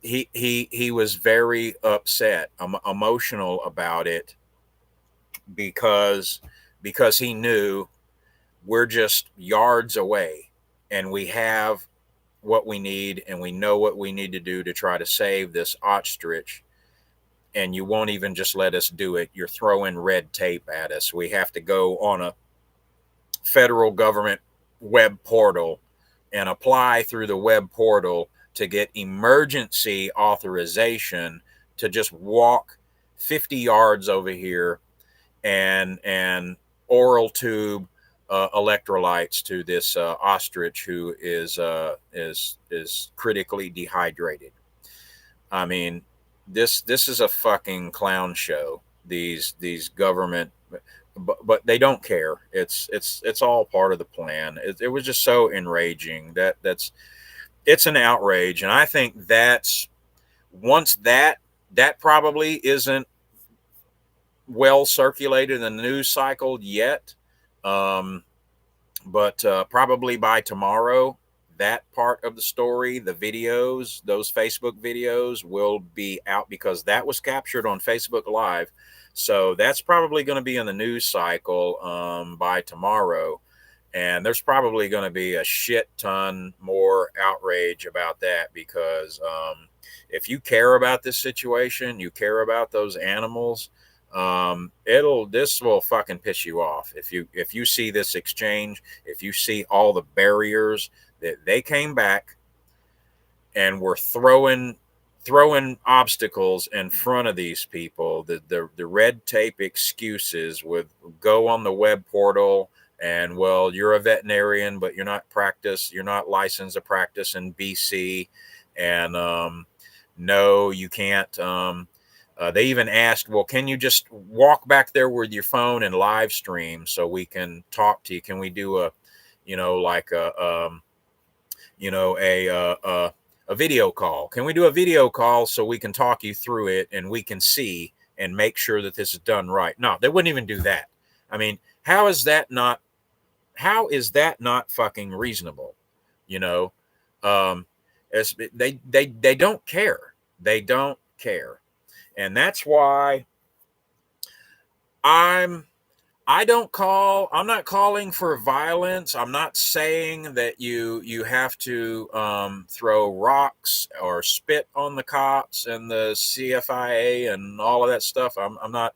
he was very upset, emotional about it, because he knew we're just yards away, and we have what we need, and we know what we need to do to try to save this ostrich, and you won't even just let us do it. You're throwing red tape at us. We have to go on a federal government web portal and apply through the web portal to get emergency authorization to just walk 50 yards over here and oral tube electrolytes to this ostrich who is critically dehydrated. I mean, this is a fucking clown show. These government, but they don't care. It's all part of the plan. It was just so enraging. It's an outrage, and I think that's once that probably isn't well circulated in the news cycle yet, but probably by tomorrow, that part of the story, the videos, those Facebook videos will be out, because that was captured on Facebook Live. So that's probably going to be in the news cycle by tomorrow. And there's probably going to be a shit ton more outrage about that, because if you care about this situation, you care about those animals, this will fucking piss you off. If you see this exchange, if you see all the barriers that they came back and were throwing obstacles in front of these people, the red tape excuses with go on the web portal and, well, you're a veterinarian, but you're not licensed to practice in BC, and no, you can't. They even asked, well, can you just walk back there with your phone and live stream so we can talk to you? Can we do a video call? Can we do a video call so we can talk you through it and we can see and make sure that this is done right? No, they wouldn't even do that. I mean, how is that not fucking reasonable? They don't care. They don't care. And that's why I'm not calling for violence. I'm not saying that you have to throw rocks or spit on the cops and the CFIA and all of that stuff. I'm not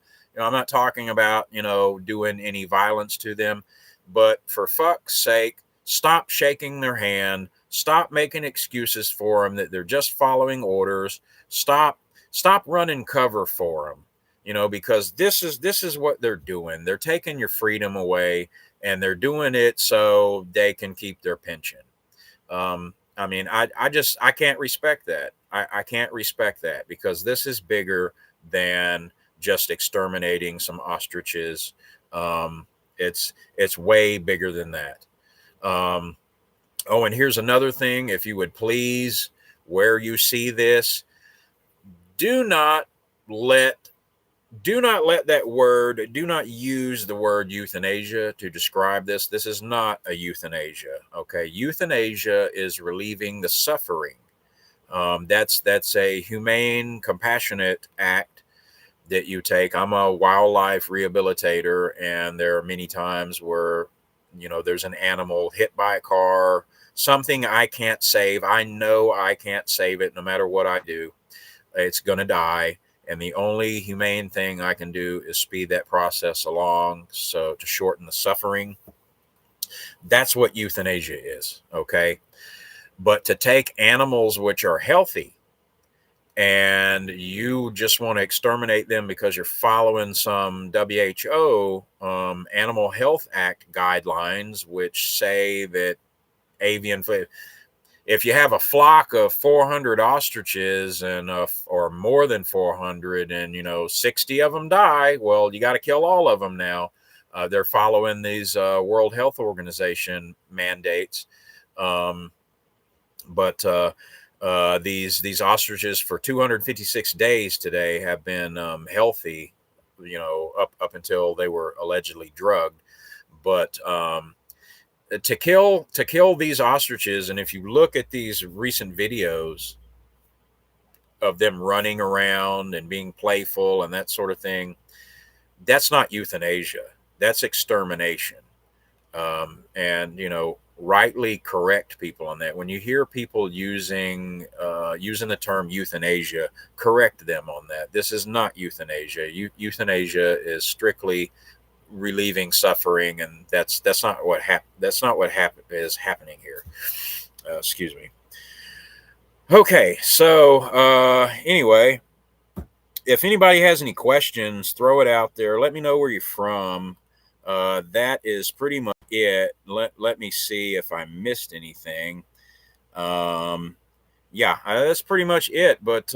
talking about, doing any violence to them, but for fuck's sake, stop shaking their hand. Stop making excuses for them that they're just following orders. Stop running cover for them. Because this is what they're doing. They're taking your freedom away, and they're doing it so they can keep their pension. I can't respect that. I can't respect that, because this is bigger than just exterminating some ostriches. It's way bigger than that. And here's another thing. If you would please, where you see this, do not use the word euthanasia to describe this. This is not a euthanasia. Okay. Euthanasia is relieving the suffering. That's a humane, compassionate act that you take. I'm a wildlife rehabilitator, and there are many times where, there's an animal hit by a car, something I can't save. I know I can't save it no matter what I do. It's going to die. And the only humane thing I can do is speed that process along, so to shorten the suffering. That's what euthanasia is, okay? But to take animals which are healthy and you just want to exterminate them because you're following some WHO Animal Health Act guidelines, which say that if you have a flock of 400 ostriches or more than 400, and 60 of them die, well, you got to kill all of them now. They're following these World Health Organization mandates. These ostriches for 256 days today have been healthy, up until they were allegedly drugged. But to kill these ostriches, and if you look at these recent videos of them running around and being playful and that sort of thing, that's not euthanasia. That's extermination. and rightly correct people on that. When you hear people using the term euthanasia, correct them on that. This is not euthanasia. Euthanasia is strictly relieving suffering, and that's not what is happening here. Excuse me. Okay, so anyway, if anybody has any questions, throw it out there. Let me know where you're from. That is pretty much it. Let me see if I missed anything. Yeah, that's pretty much it. But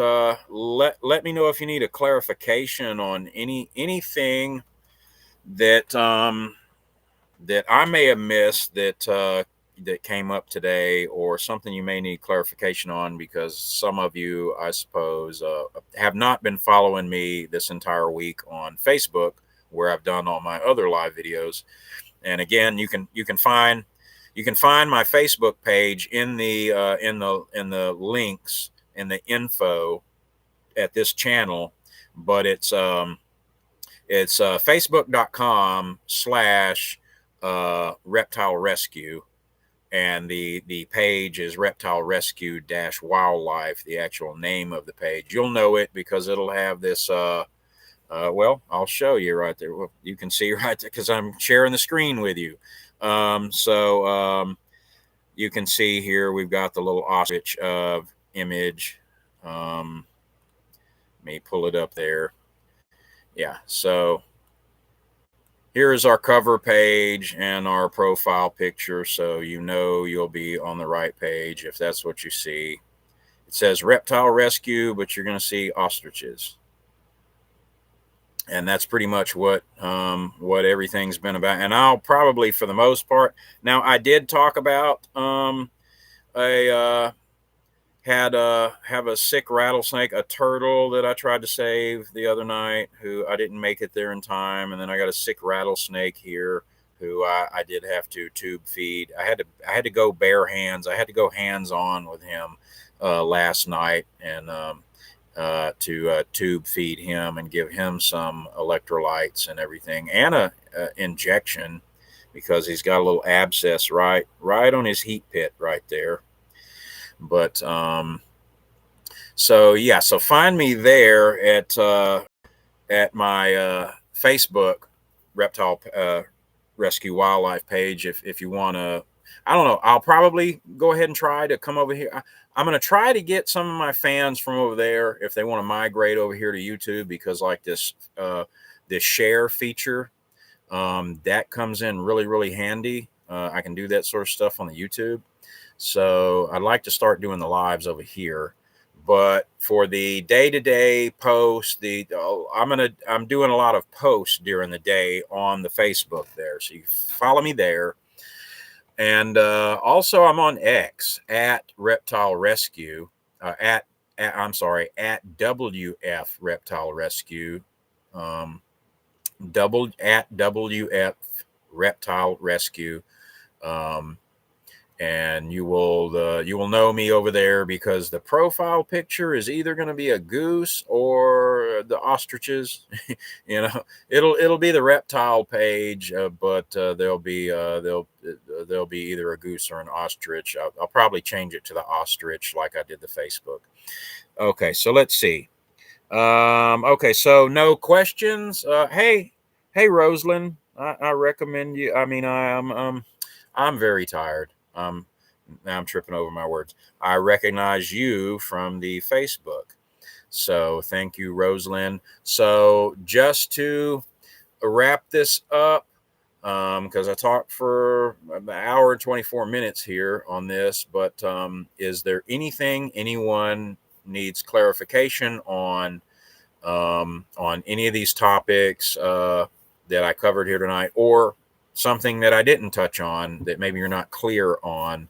let me know if you need a clarification on anything that that I may have missed that came up today, or something you may need clarification on, because some of you, I suppose, have not been following me this entire week on Facebook, where I've done all my other live videos. And again, you can find my Facebook page in the links in the info at this channel, but it's facebook.com/reptile rescue, and the page is reptile rescue -wildlife, the actual name of the page. You'll know it because it'll have this well, I'll show you right there. Well, you can see right there because I'm sharing the screen with you. You can see here we've got the little ostrich image. Let me pull it up there. Yeah, so here is our cover page and our profile picture, so you'll be on the right page if that's what you see. It says reptile rescue, but you're going to see ostriches. And that's pretty much what everything's been about. And I'll probably, for the most part, now I did talk about have a sick rattlesnake, a turtle that I tried to save the other night, who I didn't make it there in time. And then I got a sick rattlesnake here who I did have to tube feed. I had to go bare hands. I had to go hands on with him last night, and to tube feed him and give him some electrolytes and everything, and a injection, because he's got a little abscess right on his heat pit right there. But so yeah, so find me there at my Facebook Reptile Rescue Wildlife page if you want to. I don't know. I'll probably go ahead and try to come over here. I'm going to try to get some of my fans from over there if they want to migrate over here to YouTube, because like this share feature, that comes in really handy. I can do that sort of stuff on the YouTube. So I'd like to start doing the lives over here. But for the day-to-day post, I'm doing a lot of posts during the day on the Facebook there. So you follow me there. And also I'm on X at Reptile Rescue, at WF Reptile Rescue, at WF Reptile Rescue. And you will know me over there, because the profile picture is either going to be a goose or the ostriches. It'll be the reptile page, but there'll be either a goose or an ostrich. I'll probably change it to the ostrich like I did the Facebook. Okay, so let's see. Okay, so no questions. Hey Rosalind, I recommend you. I mean, I'm very tired. Now I'm tripping over my words. I recognize you from the Facebook. So thank you, Rosalind. So just to wrap this up, because I talked for an hour and 24 minutes here on this, but is there anything anyone needs clarification on any of these topics that I covered here tonight, or something that I didn't touch on that maybe you're not clear on,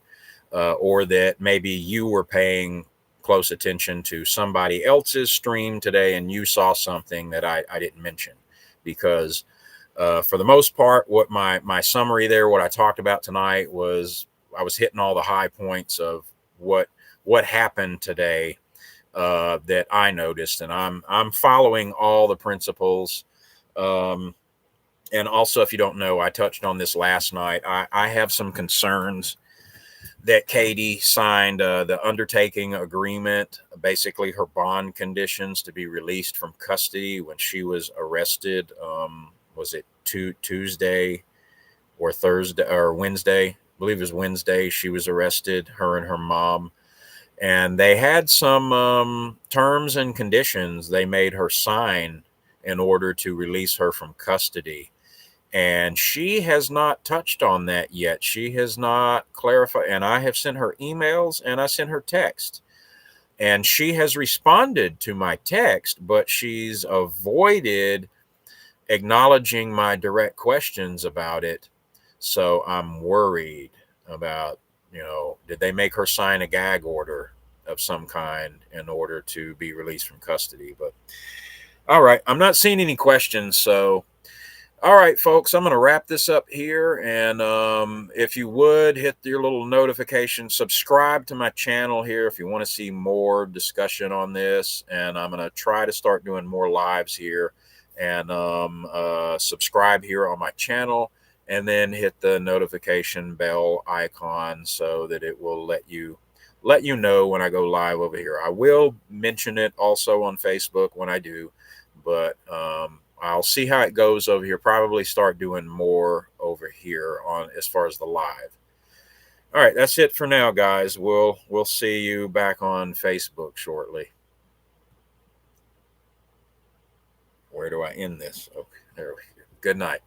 or that maybe you were paying close attention to somebody else's stream today and you saw something that I didn't mention? Because for the most part, what my summary there, what I talked about tonight, was I was hitting all the high points of what happened today that I noticed, and I'm following all the principles. And also, if you don't know, I touched on this last night. I have some concerns that Katie signed the undertaking agreement, basically her bond conditions to be released from custody when she was arrested. Was it Tuesday or Thursday or Wednesday? I believe it was Wednesday. She was arrested, her and her mom. And they had some terms and conditions they made her sign in order to release her from custody. And she has not touched on that yet. She has not clarified. And I have sent her emails and I sent her text. And she has responded to my text, but she's avoided acknowledging my direct questions about it. So I'm worried about, did they make her sign a gag order of some kind in order to be released from custody? But all right, I'm not seeing any questions. So all right, folks, I'm going to wrap this up here. And if you would hit your little notification, subscribe to my channel here if you want to see more discussion on this. And I'm going to try to start doing more lives here. And subscribe here on my channel, and then hit the notification bell icon so that it will let you know when I go live over here. I will mention it also on Facebook when I do, but I'll see how it goes over here. Probably start doing more over here on as far as the live. All right, that's it for now, guys. We'll see you back on Facebook shortly. Where do I end this? Okay, there we go. Good night.